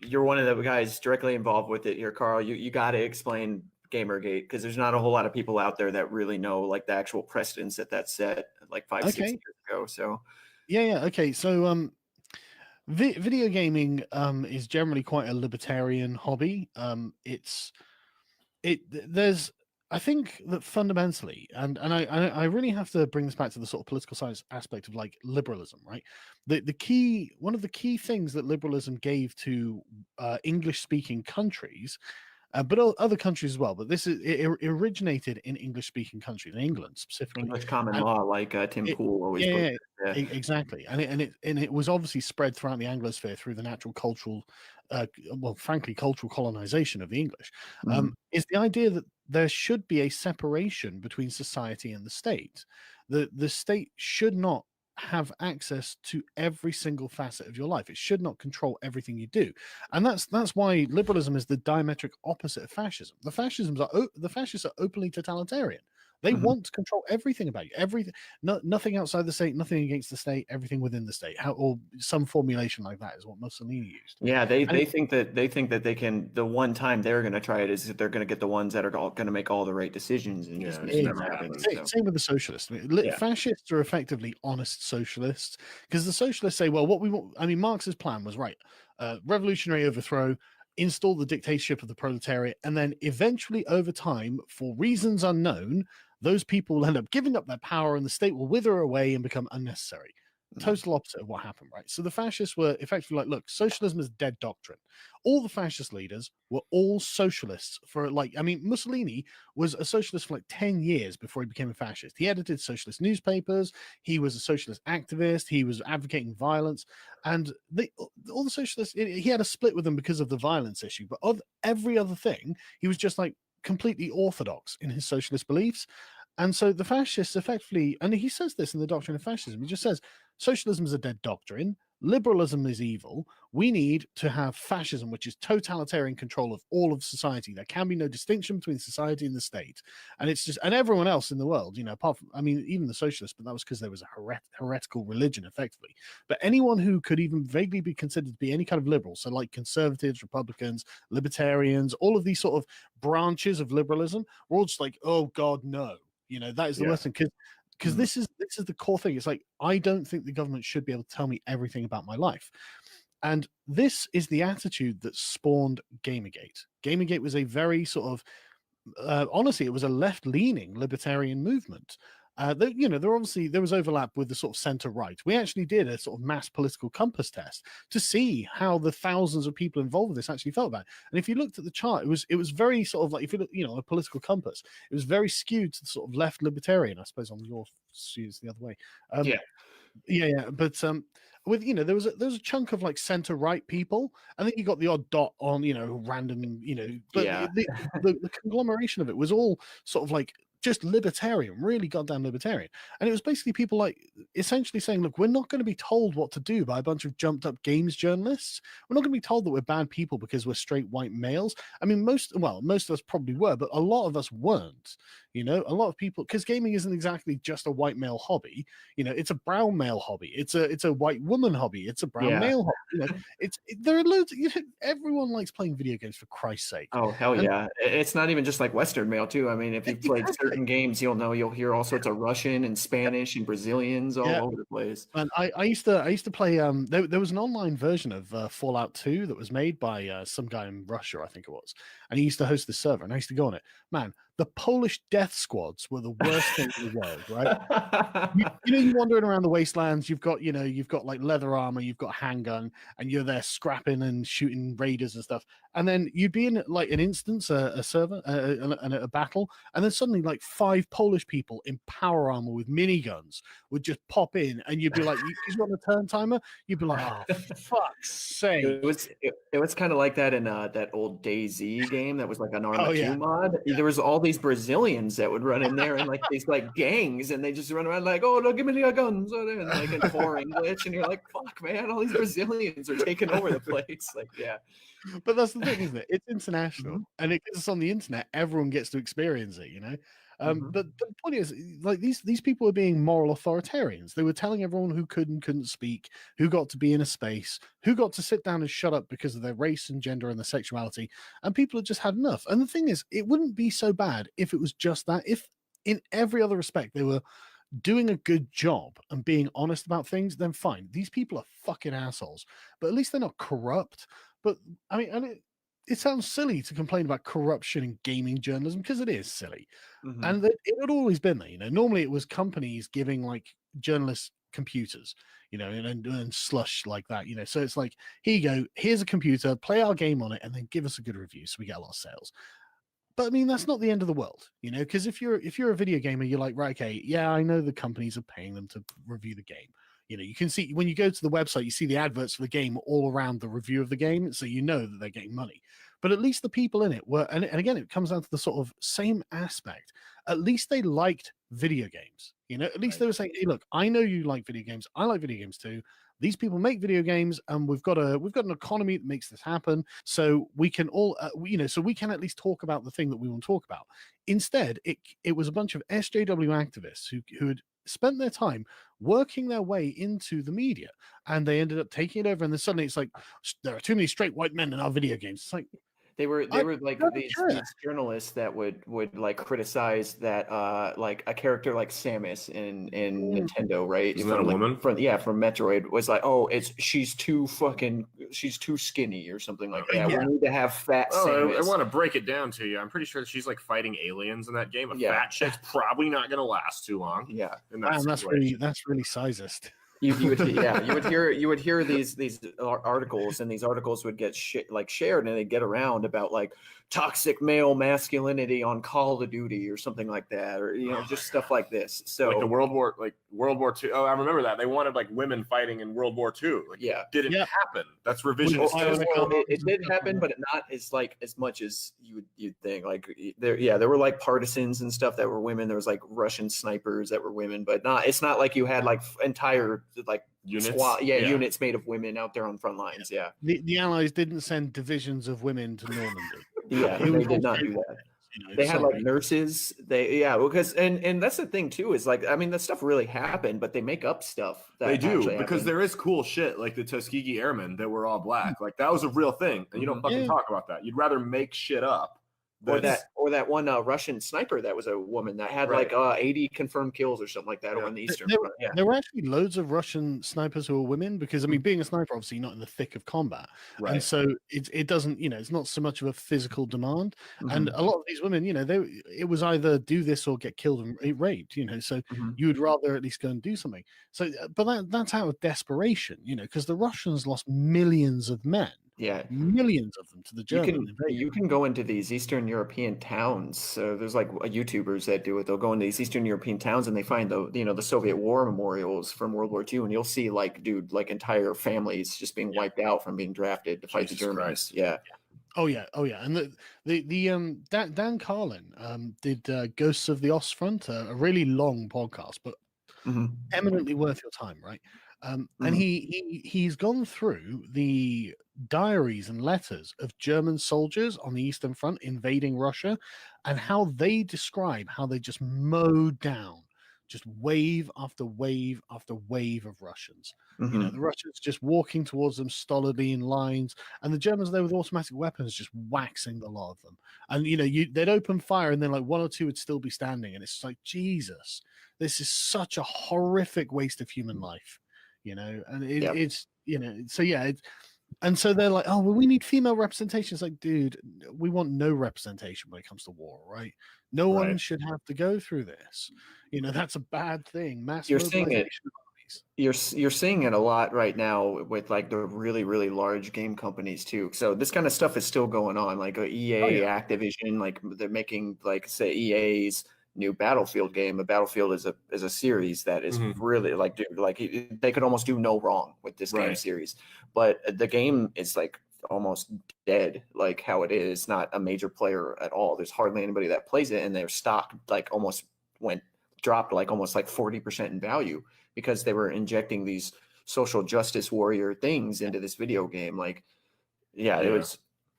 you're one of the guys directly involved with it here, Carl. You got to explain Gamergate, because there's not a whole lot of people out there that really know like the actual precedents that set like 5-6 years ago. So okay. So video gaming is generally quite a libertarian hobby. There's, I think that fundamentally, and I really have to bring this back to the sort of political science aspect of like liberalism, right? One of the key things that liberalism gave to English speaking countries, but other countries as well. But it originated in English-speaking countries, in England specifically. English common law, like Tim Pool always. Exactly. And it was obviously spread throughout the Anglosphere through the natural cultural, cultural colonization of the English. Is the idea that there should be a separation between society and the state. The state should not have access to every single facet of your life. It should not control everything you do, and that's why liberalism is the diametric opposite of fascism. The fascists are openly totalitarian. They want to control everything about you, everything, nothing outside the state, nothing against the state, everything within the state. Or some formulation like that is what Mussolini used. Yeah, they think that they can. The one time they're going to try it is that they're going to get the ones that are going to make all the right decisions, and just never happens. Same with the socialists. Fascists are effectively honest socialists, because the socialists say, well, what we want. I mean, Marx's plan was right: revolutionary overthrow, install the dictatorship of the proletariat, and then eventually, over time, for reasons unknown, those people will end up giving up their power and the state will wither away and become unnecessary. Total opposite of what happened, right? So the fascists were effectively like, look, socialism is dead doctrine. All the fascist leaders were all socialists Mussolini was a socialist for like 10 years before he became a fascist. He edited socialist newspapers. He was a socialist activist. He was advocating violence. And all the socialists, he had a split with them because of the violence issue. But of every other thing, he was just like completely orthodox in his socialist beliefs. And so the fascists effectively, and he says this in the Doctrine of Fascism, he just says, socialism is a dead doctrine, liberalism is evil, we need to have fascism, which is totalitarian control of all of society. There can be no distinction between society and the state. And it's just, and everyone else in the world, apart from, even the socialists, but that was because there was a heretical religion, effectively. But anyone who could even vaguely be considered to be any kind of liberal, so like conservatives, Republicans, libertarians, all of these sort of branches of liberalism, were all just like, oh God, no. That is the worst thing, because this is the core thing. It's like, I don't think the government should be able to tell me everything about my life. And this is the attitude that spawned Gamergate. Gamergate was a very sort of honestly, it was a left-leaning libertarian movement. There was overlap with the sort of center right. We actually did a sort of mass political compass test to see how the thousands of people involved with this actually felt about it. And if you looked at the chart, it was very sort of like, if you look, a political compass, it was very skewed to the sort of left libertarian. I suppose on your views the other way. Yeah. Yeah. But with there was a chunk of like center right people, and then you got the odd dot on random but Yeah. the conglomeration of it was all sort of like just libertarian, really goddamn libertarian. And it was basically people like essentially saying, look, we're not going to be told what to do by a bunch of jumped up games journalists. We're not going to be told that we're bad people because we're straight white males. I mean, most of us probably were, but a lot of us weren't. A lot of people, because gaming isn't exactly just a white male hobby. It's a brown male hobby. It's a white woman hobby. It's a brown male hobby. There are loads. Everyone likes playing video games, for Christ's sake. Oh hell yeah! It's not even just like Western male too. I mean, if you've played certain games, you'll hear all sorts of Russian and Spanish and Brazilians all over the place. And I used to play. There was an online version of Fallout 2 that was made by some guy in Russia, I think it was, and he used to host the server, and I used to go on it. Man, the Polish death squads were the worst thing in the world, right? You're wandering around the wastelands. You've got like leather armor, you've got a handgun, and you're there scrapping and shooting raiders and stuff. And then you'd be in like an instance, a server, a battle, and then suddenly like 5 Polish people in power armor with miniguns would just pop in, and you'd be like, "You want a turn timer?" You'd be like, "Oh, fuck's sake!" It was kind of like that in that old DayZ game that was like an Arma 2 yeah. mod. There was all these Brazilians that would run in there and like these like gangs, and they just run around like, "Oh, no, give me your guns," and like in poor English, and you're like, "Fuck, man, all these Brazilians are taking over the place." Like, yeah. But that's the thing, isn't it? It's international, and it gets on the internet. Everyone gets to experience it, But the point is, like these people were being moral authoritarians. They were telling everyone who could and couldn't speak, who got to be in a space, who got to sit down and shut up because of their race and gender and their sexuality, and people had just had enough. And the thing is, it wouldn't be so bad if it was just that. If in every other respect they were doing a good job and being honest about things, then fine. These people are fucking assholes, but at least they're not corrupt. But I mean, and it sounds silly to complain about corruption in gaming journalism because it is silly. And it had always been there. Normally it was companies giving like journalists computers, and slush like that. So it's like, here you go, here's a computer, play our game on it, and then give us a good review so we get a lot of sales. But I mean, that's not the end of the world, because if you're a video gamer, you're like, right, okay, yeah, I know the companies are paying them to review the game. You can see when you go to the website, you see the adverts for the game all around the review of the game, so you know that they're getting money. But at least the people in it were, and again, it comes down to the sort of same aspect. At least they liked video games. At least they were saying, hey, look, I know you like video games. I like video games too. These people make video games, and we've got an economy that makes this happen. So we can all, so we can at least talk about the thing that we want to talk about. Instead, it was a bunch of SJW activists who had spent their time working their way into the media, and they ended up taking it over. And then suddenly it's like, there are too many straight white men in our video games. It's like, they were like these journalists that would like criticize that like a character like Samus in Nintendo, right? Isn't that a woman? From Metroid was like, oh, she's too skinny or something like that. Yeah. We need to have fat Samus. I want to break it down to you. I'm pretty sure that she's like fighting aliens in that game. Fat chick's probably not going to last too long. Yeah, and that's really sizist. You would hear these articles, and these articles would get shared, and they'd get around about like toxic male masculinity on Call of Duty or something like that, or just stuff like this. So like the World War II. Oh, I remember that they wanted like women fighting in World War II. Didn't happen. That's revisionist. It did happen, but not as much as you'd think. Like there were like partisans and stuff that were women. There was like Russian snipers that were women, but it's not like you had like entire like units, units made of women out there on front lines. Yeah, the Allies didn't send divisions of women to Normandy. Yeah, they did not do that. They had like nurses. Because and that's the thing too, is like, I mean, that stuff really happened, but they make up stuff. They do, because there is cool shit like the Tuskegee Airmen that were all black. Like that was a real thing, and you don't fucking talk about that. You'd rather make shit up Or that one Russian sniper that was a woman that had Right. like 80 confirmed kills or something like that Yeah. on the Eastern There, Front. Yeah. there were actually loads of Russian snipers who were women because, I mean, being a sniper, obviously not in the thick of combat. Right. And so it doesn't, it's not so much of a physical demand. And Mhm. a lot of these women, it was either do this or get killed and raped, so Mhm. you would rather at least go and do something. So, but that's out of desperation, because the Russians lost millions of men, Yeah. millions of them to the You German can invasion. go into these Eastern European towns. So there's like YouTubers that do it. They'll go into these Eastern European towns and they find the Soviet war memorials from World War II, and you'll see like entire families just being wiped out from being drafted to fight the Jesus Germans. Christ. Yeah. Oh yeah, and Dan Carlin did Ghosts of the Ostfront, a really long podcast, but Mhm. eminently worth your time, right? And Mhm. he's gone through the diaries and letters of German soldiers on the Eastern Front invading Russia, and how they describe how they just mowed down just wave after wave after wave of Russians. Mhm. The Russians just walking towards them stolidly in lines, and the Germans there with automatic weapons just waxing the lot of them. And they'd open fire, and then like one or two would still be standing, and it's like, Jesus, this is such a horrific waste of human life, and Yep. it's so yeah. And so they're like, oh, well, we need female representation. It's like, dude, we want no representation when it comes to war, right? No one Right. should have to go through this. That's a bad thing. Mass You're seeing it. mobilization of armies. You're seeing it a lot right now with like the really, really large game companies too. So this kind of stuff is still going on. Like EA, Activision, like they're making like say EA's new Battlefield game. A Battlefield is a series that is really like, dude, like they could almost do no wrong with this game Right. series. But the game is like almost dead, like how it is. Not a major player at all. There's hardly anybody that plays it, and their stock like almost dropped like almost like 40% in value because they were injecting these social justice warrior things into this video game. Like, it was.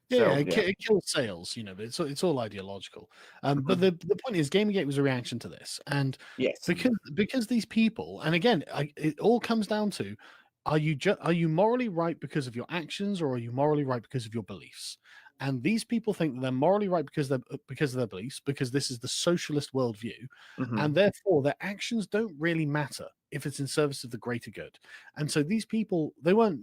It kills sales, but it's all ideological. But the point is, Gamergate was a reaction to this, and Yes. because these people, and again, it all comes down to, are you morally right because of your actions, or are you morally right because of your beliefs? And these people think that they're morally right because of their beliefs, because this is the socialist worldview, and therefore their actions don't really matter if it's in service of the greater good. And so these people, they weren't,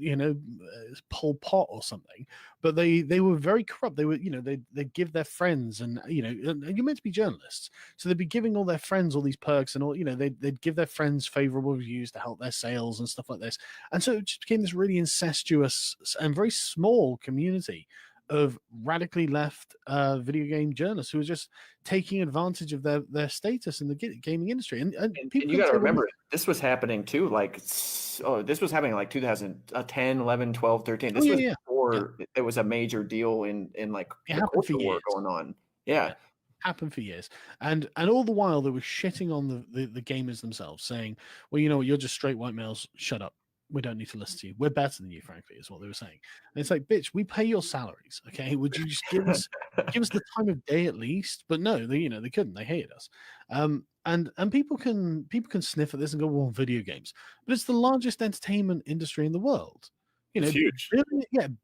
Pol Pot or something, but they were very corrupt. They were, they'd give their friends, and and you're meant to be journalists, so they'd be giving all their friends all these perks, and all, they'd give their friends favorable reviews to help their sales and stuff like this. And so it just became this really incestuous and very small community of radically left video game journalists who are just taking advantage of their status in the gaming industry. And people, you got to remember, this was happening too. Like, this was happening like 2010, 11, 12, 13. This was before it was a major deal in like the culture war going on. Yeah. Happened for years, and all the while they were shitting on the gamers themselves, saying, well, you're just straight white males, shut up, we don't need to listen to you, we're better than you, frankly, is what they were saying. And it's like, bitch, we pay your salaries, okay? Would you just give us the time of day at least? But no, they couldn't. They hated us. And people can sniff at this and go, well, video games, but it's the largest entertainment industry in the world. It's huge.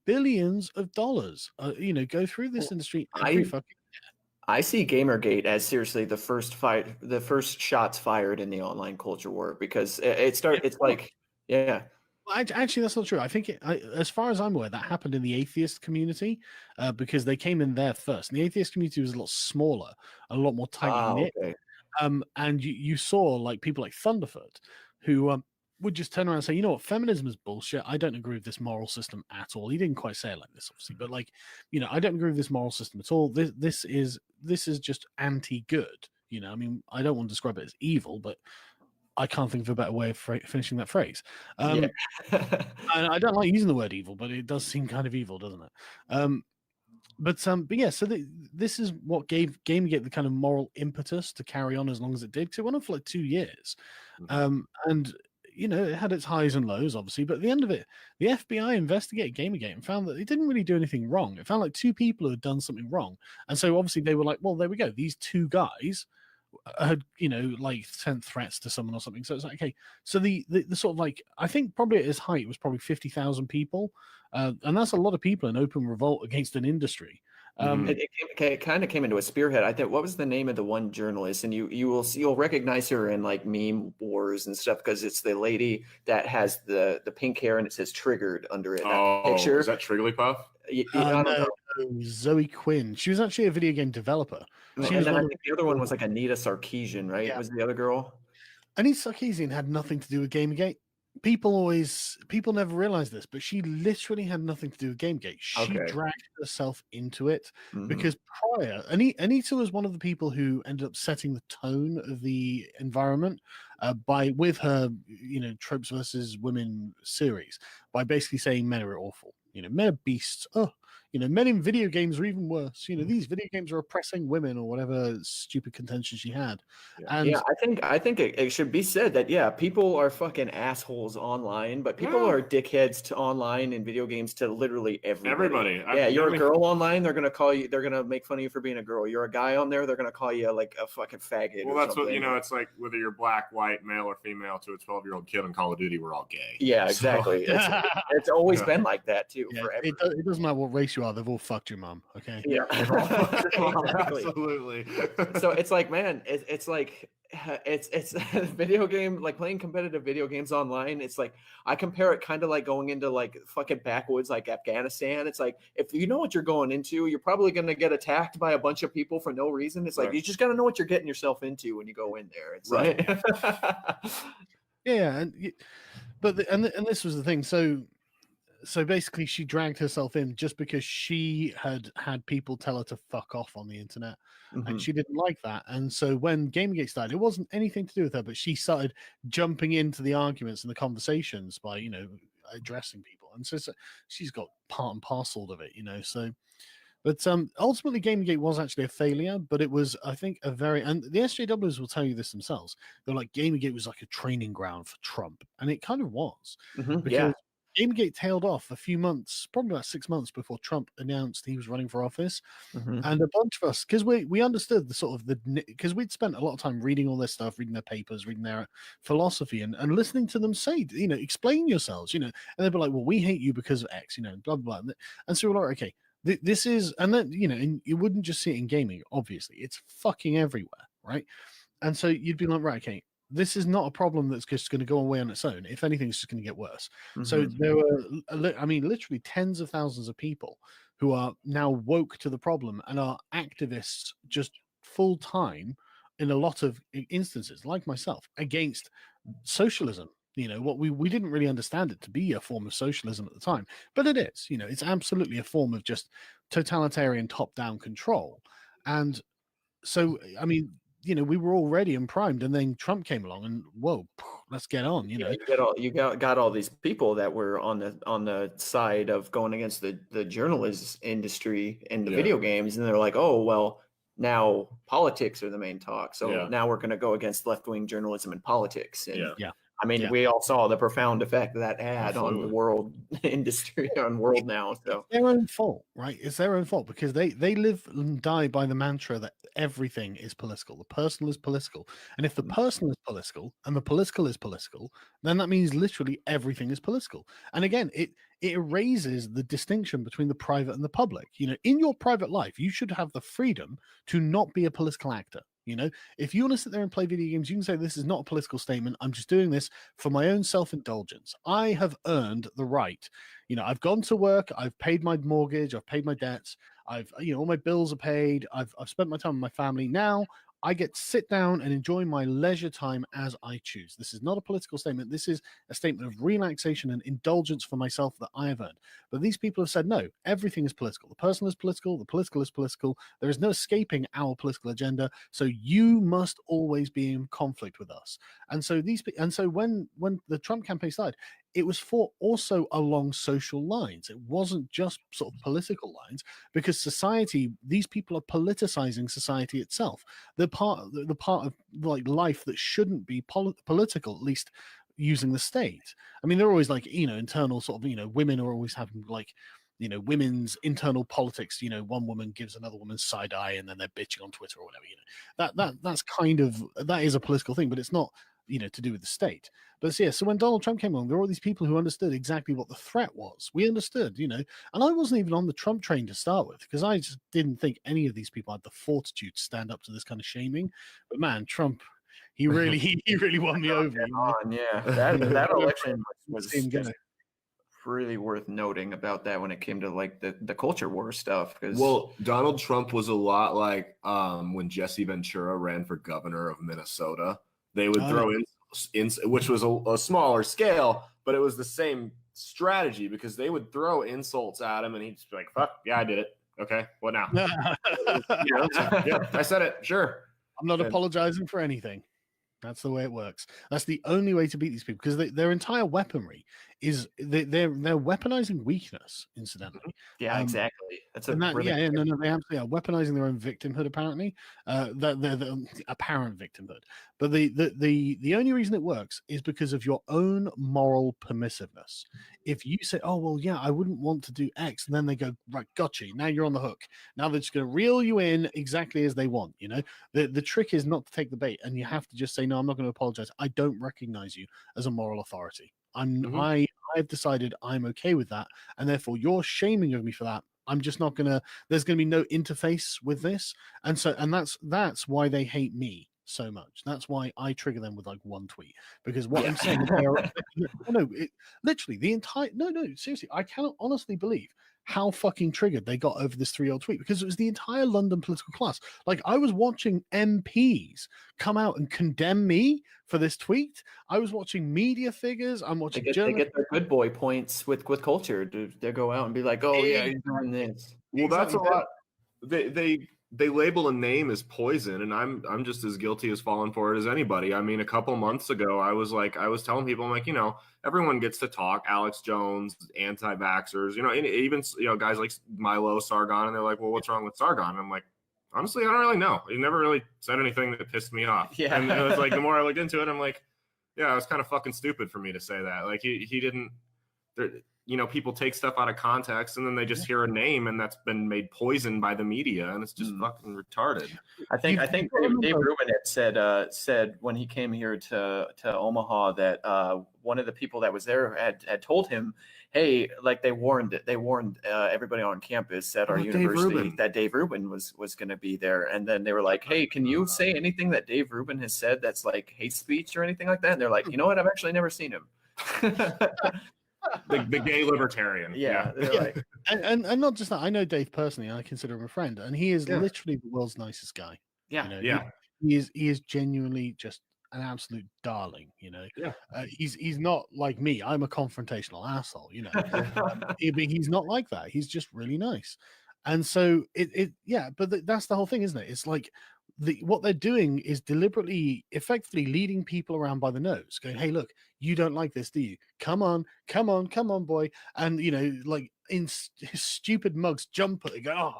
Billions of dollars go through this industry every fucking year. I see Gamergate as seriously the first shots fired in the online culture war, because it's like, yeah. Well, actually, that's not true. I think, as far as I'm aware, that happened in the atheist community, because they came in there first. And the atheist community was a lot smaller, a lot more tightly knit. Okay. And you saw like people like Thunderfoot, who would just turn around and say, you know what, feminism is bullshit. I don't agree with this moral system at all. He didn't quite say it like this, obviously, but like, I don't agree with this moral system at all. This is just anti-good. I mean, I don't want to describe it as evil, but I can't think of a better way of finishing that phrase. And I don't like using the word evil, but it does seem kind of evil, doesn't it? But yeah, so this is what gave Gamergate the kind of moral impetus to carry on as long as it did, because it went on for like 2 years. And it had its highs and lows, obviously, but at the end of it, the FBI investigated Gamergate and found that it didn't really do anything wrong. It found like 2 people who had done something wrong, and so obviously they were like, well, there we go, these 2 guys had like sent threats to someone or something. So it's like, okay, so the sort of like, I think probably at its height was probably 50,000 people, and that's a lot of people in open revolt against an industry. It kind of came into a spearhead. I think, what was the name of the one journalist? And you'll recognize her in like meme wars and stuff because it's the lady that has the pink hair and it says "triggered" under it. That picture. Is that Trigglypuff? I don't know. No, Zoe Quinn. She was actually a video game developer. And then I think the other one was like Anita Sarkeesian, right? Yeah. Was the other girl? Anita Sarkeesian had nothing to do with Gamergate. People never realize this, but she literally had nothing to do with Gamergate. She dragged herself into it because prior, Anita was one of the people who ended up setting the tone of the environment with her, tropes versus women series by basically saying men are awful. Men are beasts. Oh, men in video games are even worse. These video games are oppressing women or whatever stupid contention she had. Yeah, I think it should be said that people are fucking assholes online, but people are dickheads to online and video games to literally everybody. You're a girl online, they're gonna call you. They're gonna make fun of you for being a girl. You're a guy on there, they're gonna call you like a fucking faggot. Well, that's what it's like. Whether you're black, white, male, or female, to a 12-year-old kid on Call of Duty, we're all gay. Yeah, exactly. So, it's always been like that too. Yeah, forever. It doesn't matter what race you are; they've all fucked your mom. Okay. Yeah. Exactly. Absolutely. So it's like, man, it's like it's a video game, like playing competitive video games online. It's like I compare it kind of like going into like fucking backwoods like Afghanistan. It's like if you know what you're going into, you're probably going to get attacked by a bunch of people for no reason. It's like you just got to know what you're getting yourself into when you go in there. It's like yeah, and this was the thing. So basically, she dragged herself in just because she had people tell her to fuck off on the internet, and she didn't like that. And so when Gamergate started, it wasn't anything to do with her, but she started jumping into the arguments and the conversations by addressing people, and so she's got part and parcel of it, So, but ultimately, Gamergate was actually a failure, but it was, I think, and the SJWs will tell you this themselves. They're like Gamergate was like a training ground for Trump, and it kind of was because Gamergate tailed off a few months, probably about 6 months before Trump announced he was running for office. And a bunch of us, because we understood the sort of because we'd spent a lot of time reading all this stuff, reading their papers, reading their philosophy, and listening to them say, explain yourselves, and they'd be like, well, we hate you because of X, blah, blah, blah. And so we're like, okay, this is, and then, and you wouldn't just see it in gaming, obviously, it's fucking everywhere, right? And so you'd be like, right, okay, this is not a problem that's just going to go away on its own. If anything, it's just going to get worse. So there were, literally tens of thousands of people who are now woke to the problem and are activists just full time in a lot of instances, like myself, against socialism. What we didn't really understand it to be a form of socialism at the time, but it is. It's absolutely a form of just totalitarian top-down control. And so, we were all ready and primed, and then Trump came along, and whoa, let's get on. You got all these people that were on the side of going against the journalist industry and the video games, and they're like, oh well, now politics are the main talk, so now we're going to go against left-wing journalism and politics. And we all saw the profound effect that had on the world industry, on world now. So it's their own fault, right? It's their own fault because they live and die by the mantra that everything is political. The personal is political. And if the personal is political and the political is political, then that means literally everything is political. And again, it erases the distinction between the private and the public. In your private life, you should have the freedom to not be a political actor. If you want to sit there and play video games, you can say, this is not a political statement. I'm just doing this for my own self-indulgence. I have earned the right. I've gone to work. I've paid my mortgage. I've paid my debts. I've, all my bills are paid. I've spent my time with my family. Now I get to sit down and enjoy my leisure time as I choose. This is not a political statement. This is a statement of relaxation and indulgence for myself that I have earned. But these people have said, no, everything is political. The personal is political. The political is political. There is no escaping our political agenda. So you must always be in conflict with us. And so when the Trump campaign started, it was fought also along social lines. It wasn't just sort of political lines, because society, these people are politicizing society itself. The part of like life that shouldn't be political, at least using the state. They're always like, internal sort of, women are always having like, women's internal politics. One woman gives another woman side eye and then they're bitching on Twitter or whatever. That's kind of, that is a political thing, but it's not to do with the state. But yeah, so when Donald Trump came along, there were all these people who understood exactly what the threat was. We understood, and I wasn't even on the Trump train to start with, because I just didn't think any of these people had the fortitude to stand up to this kind of shaming. But man, Trump, he really won me over. Yeah, that election was See him go. just really worth noting about that when it came to like the culture war stuff. Well, Donald Trump was a lot like when Jesse Ventura ran for governor of Minnesota. They would throw in, which was a smaller scale, but it was the same strategy, because they would throw insults at him and he'd just be like, fuck, yeah, I did it. Okay, what now? Yeah, I said it, sure. I'm not apologizing for anything. That's the way it works. That's the only way to beat these people, because their entire weaponry is they're weaponizing weakness, incidentally. Yeah, exactly. That's they absolutely are weaponizing their own victimhood, apparently. The apparent victimhood. But the only reason it works is because of your own moral permissiveness. If you say, oh well, yeah, I wouldn't want to do X, and then they go, right, gotcha, now you're on the hook. Now they're just going to reel you in exactly as they want. The trick is not to take the bait, and you have to just say, no, I'm not going to apologize. I don't recognize you as a moral authority. I've decided I'm okay with that, and therefore you're shaming of me for that. I'm just not gonna. There's gonna be no interface with this, and that's why they hate me so much. That's why I trigger them with like one tweet, because what I'm saying, literally the entire seriously, I cannot honestly believe how fucking triggered they got over this 3-year-old tweet, because it was the entire London political class. Like, I was watching MPs come out and condemn me for this tweet. I was watching media figures. I'm watching they get their good boy points with culture. They go out and be like, oh yeah, he's doing this. Well, that's a lot. They label a name as poison, and I'm just as guilty as falling for it as anybody. I mean, a couple months ago, I was telling people, I'm like, everyone gets to talk. Alex Jones, anti-vaxxers, even guys like Milo, Sargon, and they're like, well, what's wrong with Sargon? And I'm like, honestly, I don't really know. He never really said anything that pissed me off. Yeah. And it was like, the more I looked into it, I'm like, yeah, it was kind of fucking stupid for me to say that. Like, he didn't. People take stuff out of context, and then they just hear a name, and that's been made poison by the media, and it's just fucking retarded. I think Dave Rubin had said when he came here to Omaha that one of the people that was there had told him, hey, like they warned everybody on campus at our university that Dave Rubin was going to be there, and then they were like, hey, can you say anything that Dave Rubin has said that's like hate speech or anything like that? And they're like, you know what, I've actually never seen him. The gay libertarian. Yeah. Like... and not just that. I know Dave personally. I consider him a friend, and he is literally the world's nicest guy. Yeah. He is genuinely just an absolute darling. He's not like me. I'm a confrontational asshole. He's not like that. He's just really nice. And so but that's the whole thing, isn't it? It's like what they're doing is deliberately, effectively leading people around by the nose, going, hey, look, you don't like this, do you? Come on, boy. And, like in stupid mugs jump at it, go,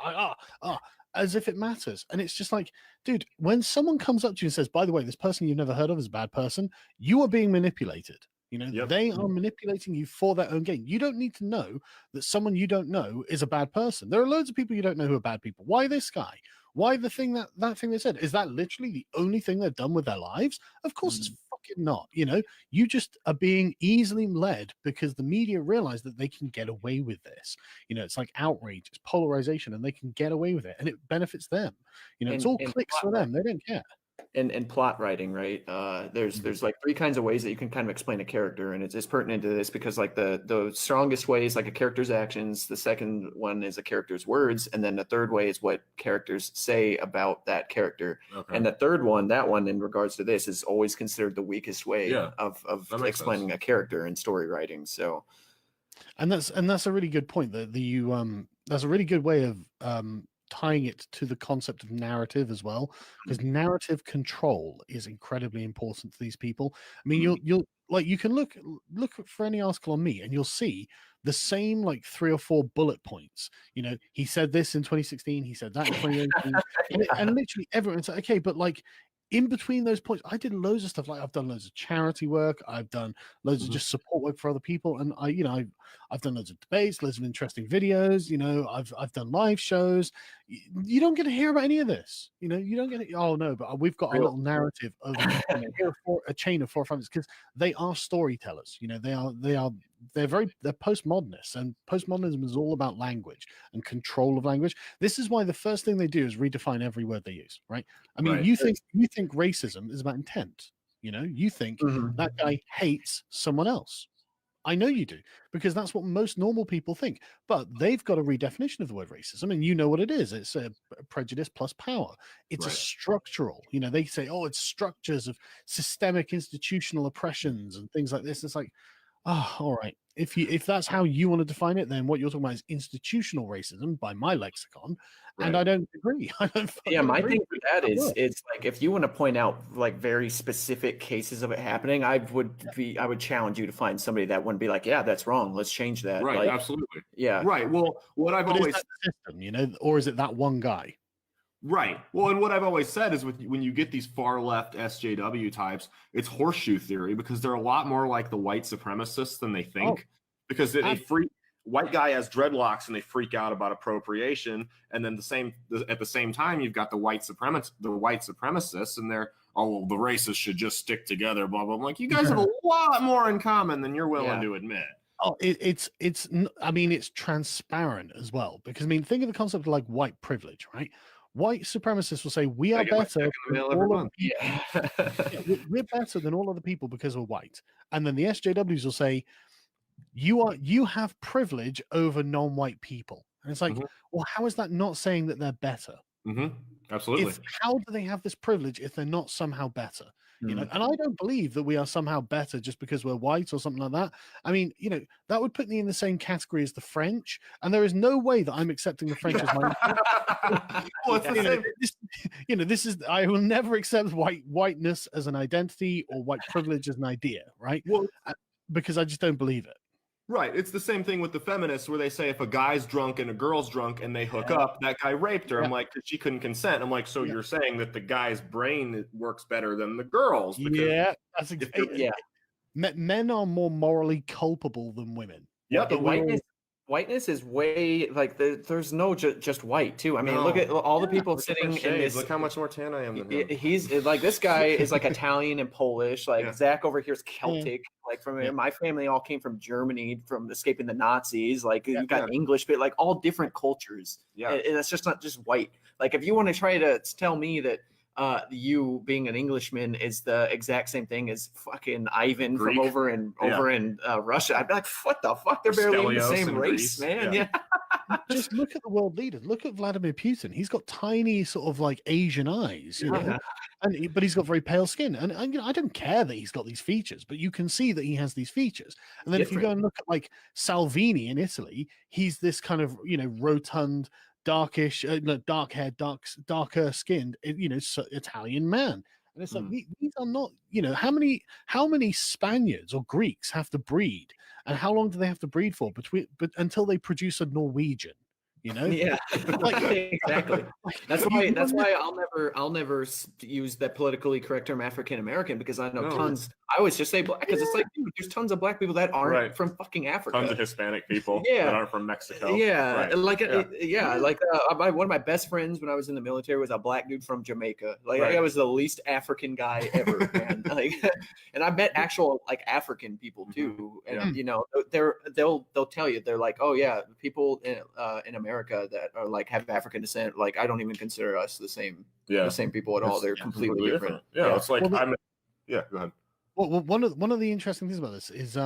as if it matters. And it's just like, dude, when someone comes up to you and says, by the way, this person you've never heard of is a bad person, you are being manipulated. They are manipulating you for their own gain. You don't need to know that someone you don't know is a bad person. There are loads of people you don't know who are bad people. Why this guy? Why the thing that thing they said? Is that literally the only thing they've done with their lives? Of course it's fucking not. You just are being easily led because the media realize that they can get away with this. It's like outrage, it's polarization, and they can get away with it, and it benefits them. It's all clicks for them. They don't care. And plot writing, right? There's like 3 kinds of ways that you can kind of explain a character, and it's pertinent to this because like the strongest way is like a character's actions, the second one is a character's words, and then the third way is what characters say about that character. Okay. And the third one, that one in regards to this, is always considered the weakest way of explaining a character in story writing. So, and that's a really good point. That's a really good way of tying it to the concept of narrative as well, because narrative control is incredibly important to these people. I mean, you'll like, you can look for any article on me and you'll see the same like 3 or 4 bullet points. He said this in 2016, he said that in 2018, and literally everyone's like, okay, but like in between those points, I did loads of stuff. Like I've done loads of charity work. I've done loads of just support work for other people, and I've done loads of debates, loads of interesting videos. I've done live shows. You don't get to hear about any of this. You don't get it. Oh no, but we've got a little narrative of here are a chain of 4 families, because they are storytellers. They're postmodernists, and postmodernism is all about language and control of language. This is why the first thing they do is redefine every word they use, right? I mean, you think racism is about intent. You think that guy hates someone else. I know you do, because that's what most normal people think. But they've got a redefinition of the word racism, and you know what it is. It's a prejudice plus power. It's a structural. They say, oh, it's structures of systemic institutional oppressions and things like this. It's like, oh, all right. If that's how you want to define it, then what you're talking about is institutional racism by my lexicon, and I don't agree. My thing with that is, it's like, if you want to point out like very specific cases of it happening, I would challenge you to find somebody that wouldn't be like, yeah, that's wrong, let's change that. Right, like, absolutely. Yeah. Right. Well, what I've always is that the system, or is it that one guy? Right. Well, and what I've always said is when you get these far left SJW types, it's horseshoe theory, because they're a lot more like the white supremacists than they think. Because white guy has dreadlocks and they freak out about appropriation, and then at the same time you've got the white supremacists, and they're, oh, well, the racists should just stick together, blah blah. I'm like, you guys have a lot more in common than you're willing to admit. Oh, it's transparent as well, because think of the concept of like white privilege, right? White supremacists will say we are better than all other people. We're better than all other people because we're white, and then the SJWs will say you have privilege over non-white people, and it's like, well, how is that not saying that they're better? Absolutely. How do they have this privilege if they're not somehow better? And I don't believe that we are somehow better just because we're white or something like that. I mean, that would put me in the same category as the French, and there is no way that I'm accepting the French as my well, it's the same. this is, I will never accept whiteness as an identity or white privilege as an idea, right? Well, because I just don't believe it. Right. It's the same thing with the feminists, where they say if a guy's drunk and a girl's drunk and they hook up, that guy raped her. I'm like, she couldn't consent. I'm like, so you're saying that the guy's brain works better than the girl's? Because that's exactly. Men are more morally culpable than women. Yeah, but whiteness is way like there's no just white too. I mean, look at all the people sitting in this. Look how much more tan I am than him. He's like, this guy is like Italian and Polish. Like Zach over here is Celtic. Like from my family all came from Germany, from escaping the Nazis. Like you got English, but like all different cultures. Yeah, and it's just not just white. Like if you want to try to tell me that you being an Englishman is the exact same thing as fucking Ivan Greek. From over in Russia, I'd be like, what the fuck? They're barely even the same race, man. Yeah. Just look at the world leaders. Look at Vladimir Putin. He's got tiny sort of like Asian eyes, but he's got very pale skin. And I don't care that he's got these features, but you can see that he has these features. And then if you go and look at like Salvini in Italy, he's this kind of rotund, darkish, dark-haired, darker skinned, Italian man. And it's like these are not, how many Spaniards or Greeks have to breed, and how long do they have to breed for until they produce a Norwegian? Yeah, like, exactly. That's why I'll never use that politically correct term African American, because I know tons. I always just say black, because it's like, dude, there's tons of black people that aren't from fucking Africa. Tons of Hispanic people that aren't from Mexico. Yeah, like one of my best friends when I was in the military was a black dude from Jamaica. Like I was the least African guy ever, man. Like, and I met actual like African people too, and they'll tell you, they're like, oh yeah, people in America that are like have African descent, like I don't even consider us the same people at all. They're completely different. Yeah, it's like go ahead. Well, one of the interesting things about this is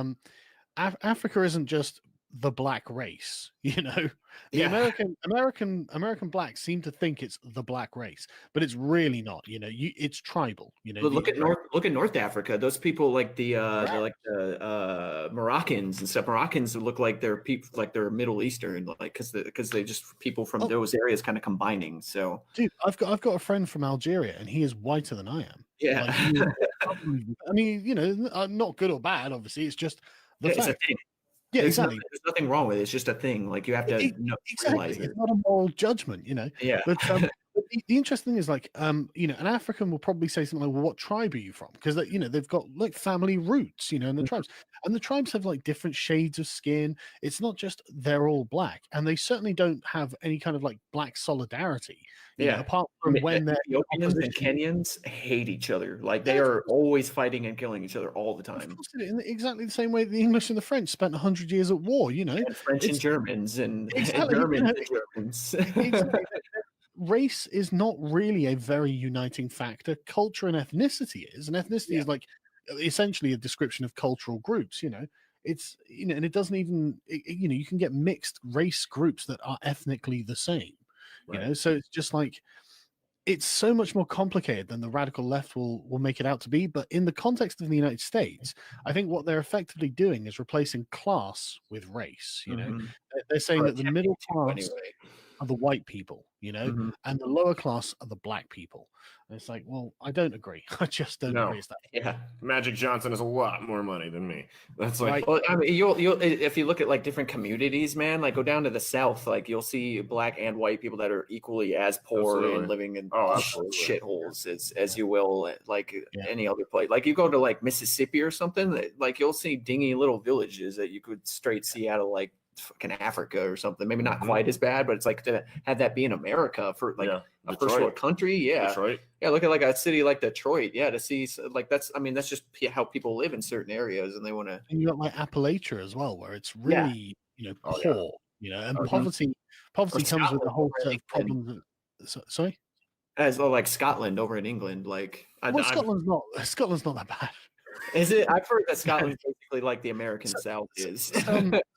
Africa isn't just the black race, American blacks seem to think it's the black race, but it's really not. It's tribal. Look at North Africa. Those people like the Moroccans and stuff. Moroccans look like they're people, like they're Middle Eastern, like because they just people from those areas kind of combining. So, dude, I've got a friend from Algeria, and he is whiter than I am. Yeah, I mean, not good or bad. Obviously, it's just the fact. It's a thing. Yeah, there's exactly. There's nothing wrong with it. It's just a thing. Like you have to realize it. It's not a moral judgment, Yeah. But the interesting thing is like, you know, an African will probably say something like, well, what tribe are you from? Because, you know, they've got like family roots, you know, in the tribes. And the tribes have like different shades of skin. It's not just they're all black. And they certainly don't have any kind of like black solidarity, you know, apart from when they're Ethiopians and Kenyans hate each other. Like they are always fighting and killing each other all the time. In exactly the same way the English and the French spent 100 years at war, you know. And French and Germans and Exactly, Germans and Germans. Exactly. Race is not really a very uniting factor. Culture and ethnicity is, and ethnicity is like essentially a description of cultural groups. You know, it's, you know, and it doesn't even, you know, you can get mixed race groups that are ethnically the same. You know, so it's just like, it's so much more complicated than the radical left will make it out to be. But in the context of the United States, I think what they're effectively doing is replacing class with race. You know, they're saying that the middle class are the white people, you know, and the lower class are the black people. And it's like, well, I don't agree. I just don't agree with that. Yeah, Magic Johnson has a lot more money than me. That's like, well, I mean, you'll if you look at like different communities, man, like go down to the South, like you'll see black and white people that are equally as poor and living in shitholes as you will, like any other place. Like you go to like Mississippi or something, like you'll see dingy little villages that you could straight see out of like fucking Africa or something. Maybe not quite as bad, but it's like to have that be in America for like a first world country. Detroit. Look at like a city like Detroit. To see like that's, I mean, that's just how people live in certain areas, and they want to. And you got like Appalachia as well, where it's really you know poor, you know, and poverty comes with a whole set of problems. Sorry, as well, like Scotland over in England, like Scotland's not that bad. Is it? I've heard that Scotland's basically like the American South is.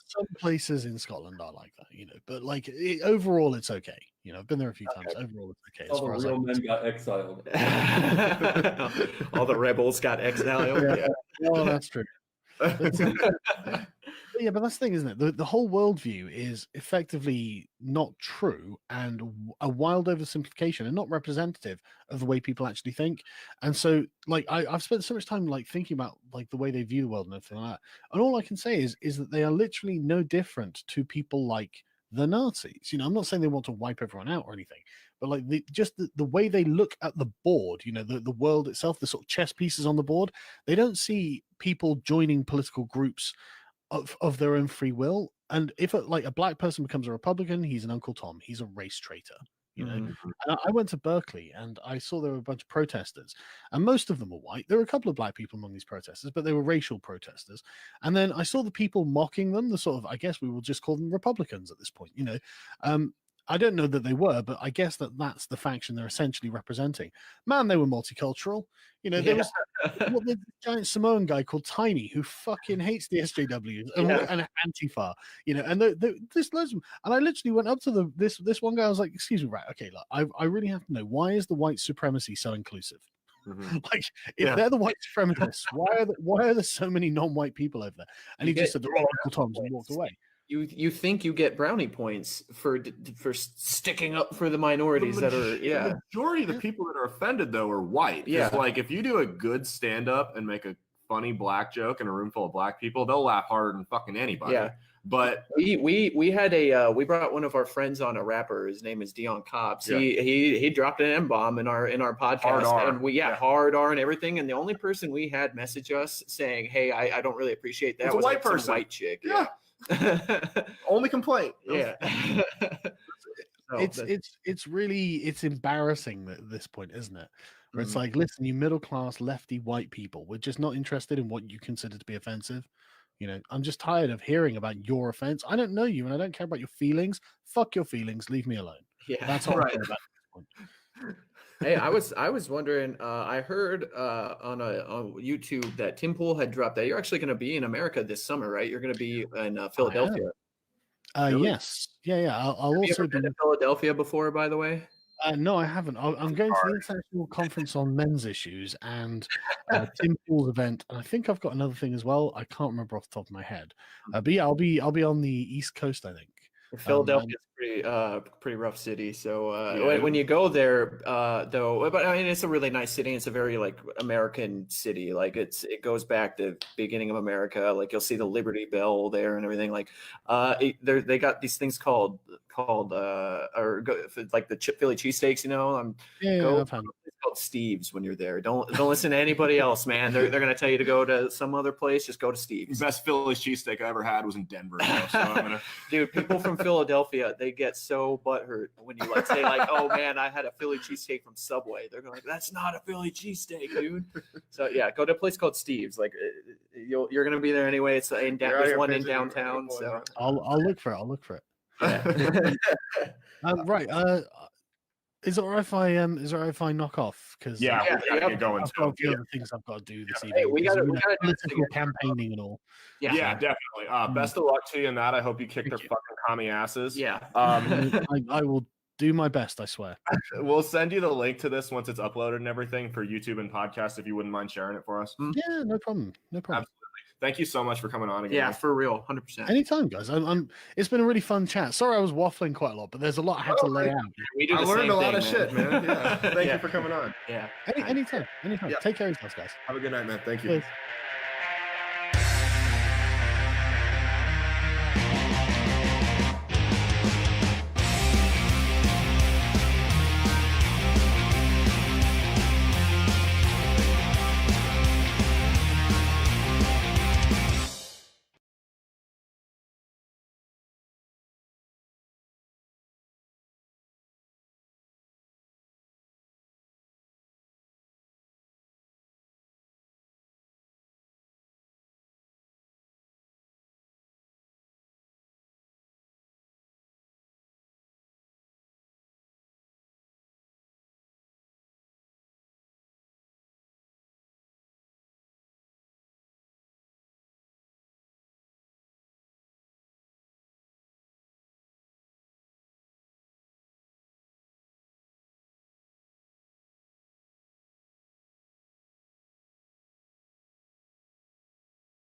Some places in Scotland are like that, you know, but like overall, it's okay. You know, I've been there a few times. Overall, it's okay. All the real men got exiled. All the rebels got exiled. Yeah. Well, that's true. But that's the thing, isn't it? The whole worldview is effectively not true and a wild oversimplification and not representative of the way people actually think. And so, like, I've spent so much time like thinking about like the way they view the world and everything like that. And all I can say is that they are literally no different to people like the Nazis. You know, I'm not saying they want to wipe everyone out or anything, but like the way they look at the board, you know, the world itself, the sort of chess pieces on the board, they don't see people joining political groups of their own free will. And if a black person becomes a Republican, he's an Uncle Tom. He's a race traitor. You know, and I went to Berkeley and I saw there were a bunch of protesters, and most of them were white. There were a couple of black people among these protesters, but they were racial protesters. And then I saw the people mocking them, the sort of, I guess we will just call them Republicans at this point. You know, I don't know that they were, but I guess that's the faction they're essentially representing. Man, they were multicultural. You know, there was the giant Samoan guy called Tiny who fucking hates the SJWs and Antifa. You know, and this loads of them. And I literally went up to this one guy. I was like, "Excuse me, right? Okay, look, I really have to know, why is the white supremacy so inclusive? Like, if they're the white supremacists, why are there so many non-white people over there?" And he just said, "They're all Uncle Toms," and walked away. You think you get brownie points for sticking up for the minorities that are The majority of the people that are offended though are white. Like if you do a good stand up and make a funny black joke in a room full of black people, they'll laugh harder than fucking anybody. But we had we brought one of our friends on, a rapper. His name is Dion Cobbs. He dropped an M-bomb in our podcast, and hard R and everything. And the only person we had message us saying, "Hey, I don't really appreciate that," was a white person, some white chick. Only complaint. It's really embarrassing at this point, isn't it? Where it's like, listen, you middle class lefty white people, we're just not interested in what you consider to be offensive. You know, I'm just tired of hearing about your offense. I don't know you and I don't care about your feelings. Fuck your feelings, leave me alone. That's all right. About this point. Hey, I was wondering. I heard on YouTube that Tim Pool had dropped that you're actually going to be in America this summer, right? You're going to be in Philadelphia. Really? Yes, yeah. I'll also been to Philadelphia before, by the way. No, I haven't. I'm going to the International Conference on Men's Issues and Tim Pool's event, and I think I've got another thing as well. I can't remember off the top of my head, but yeah, I'll be on the East Coast, I think. Philadelphia's pretty rough city. So when you go there, though, but I mean, it's a really nice city. It's a very like American city. Like it goes back to beginning of America. Like you'll see the Liberty Bell there and everything. Like they got these things called like the Philly cheesesteaks. You know, I've had it's called Steve's when you're there. Don't listen to anybody else, man. They're gonna tell you to go to some other place. Just go to Steve's. The best Philly cheesesteak I ever had was in Denver. Though, so I'm gonna... Dude, people from Philadelphia, they get so butthurt when you like say like, "Oh man, I had a Philly cheesesteak from Subway." They're going like, "That's not a Philly cheesesteak, dude." So yeah, go to a place called Steve's. Like you're gonna be there anyway. It's there's one in downtown. So I'll look for it. I'll look for it. Yeah. Right. Is it alright if I knock off? Because we gotta get going I've got a too. few other things I've got to do this Hey, evening. we gotta do political this campaigning and all. Yeah, definitely. Best of luck to you in that. I hope you kick their fucking commie asses. Yeah. I will do my best. I swear. We'll send you the link to this once it's uploaded and everything for YouTube and podcast. If you wouldn't mind sharing it for us. Yeah, no problem. No problem. Absolutely. Thank you so much for coming on again. Yeah, for real, 100%. Anytime, guys. It's been a really fun chat. Sorry, I was waffling quite a lot, but there's a lot I had to lay out. We do I the learned same a lot thing, of shit, man. Yeah. Thank you for coming on. Yeah. Anytime. Yeah. Take care of yourselves, guys. Have a good night, man. Thank you. Cheers.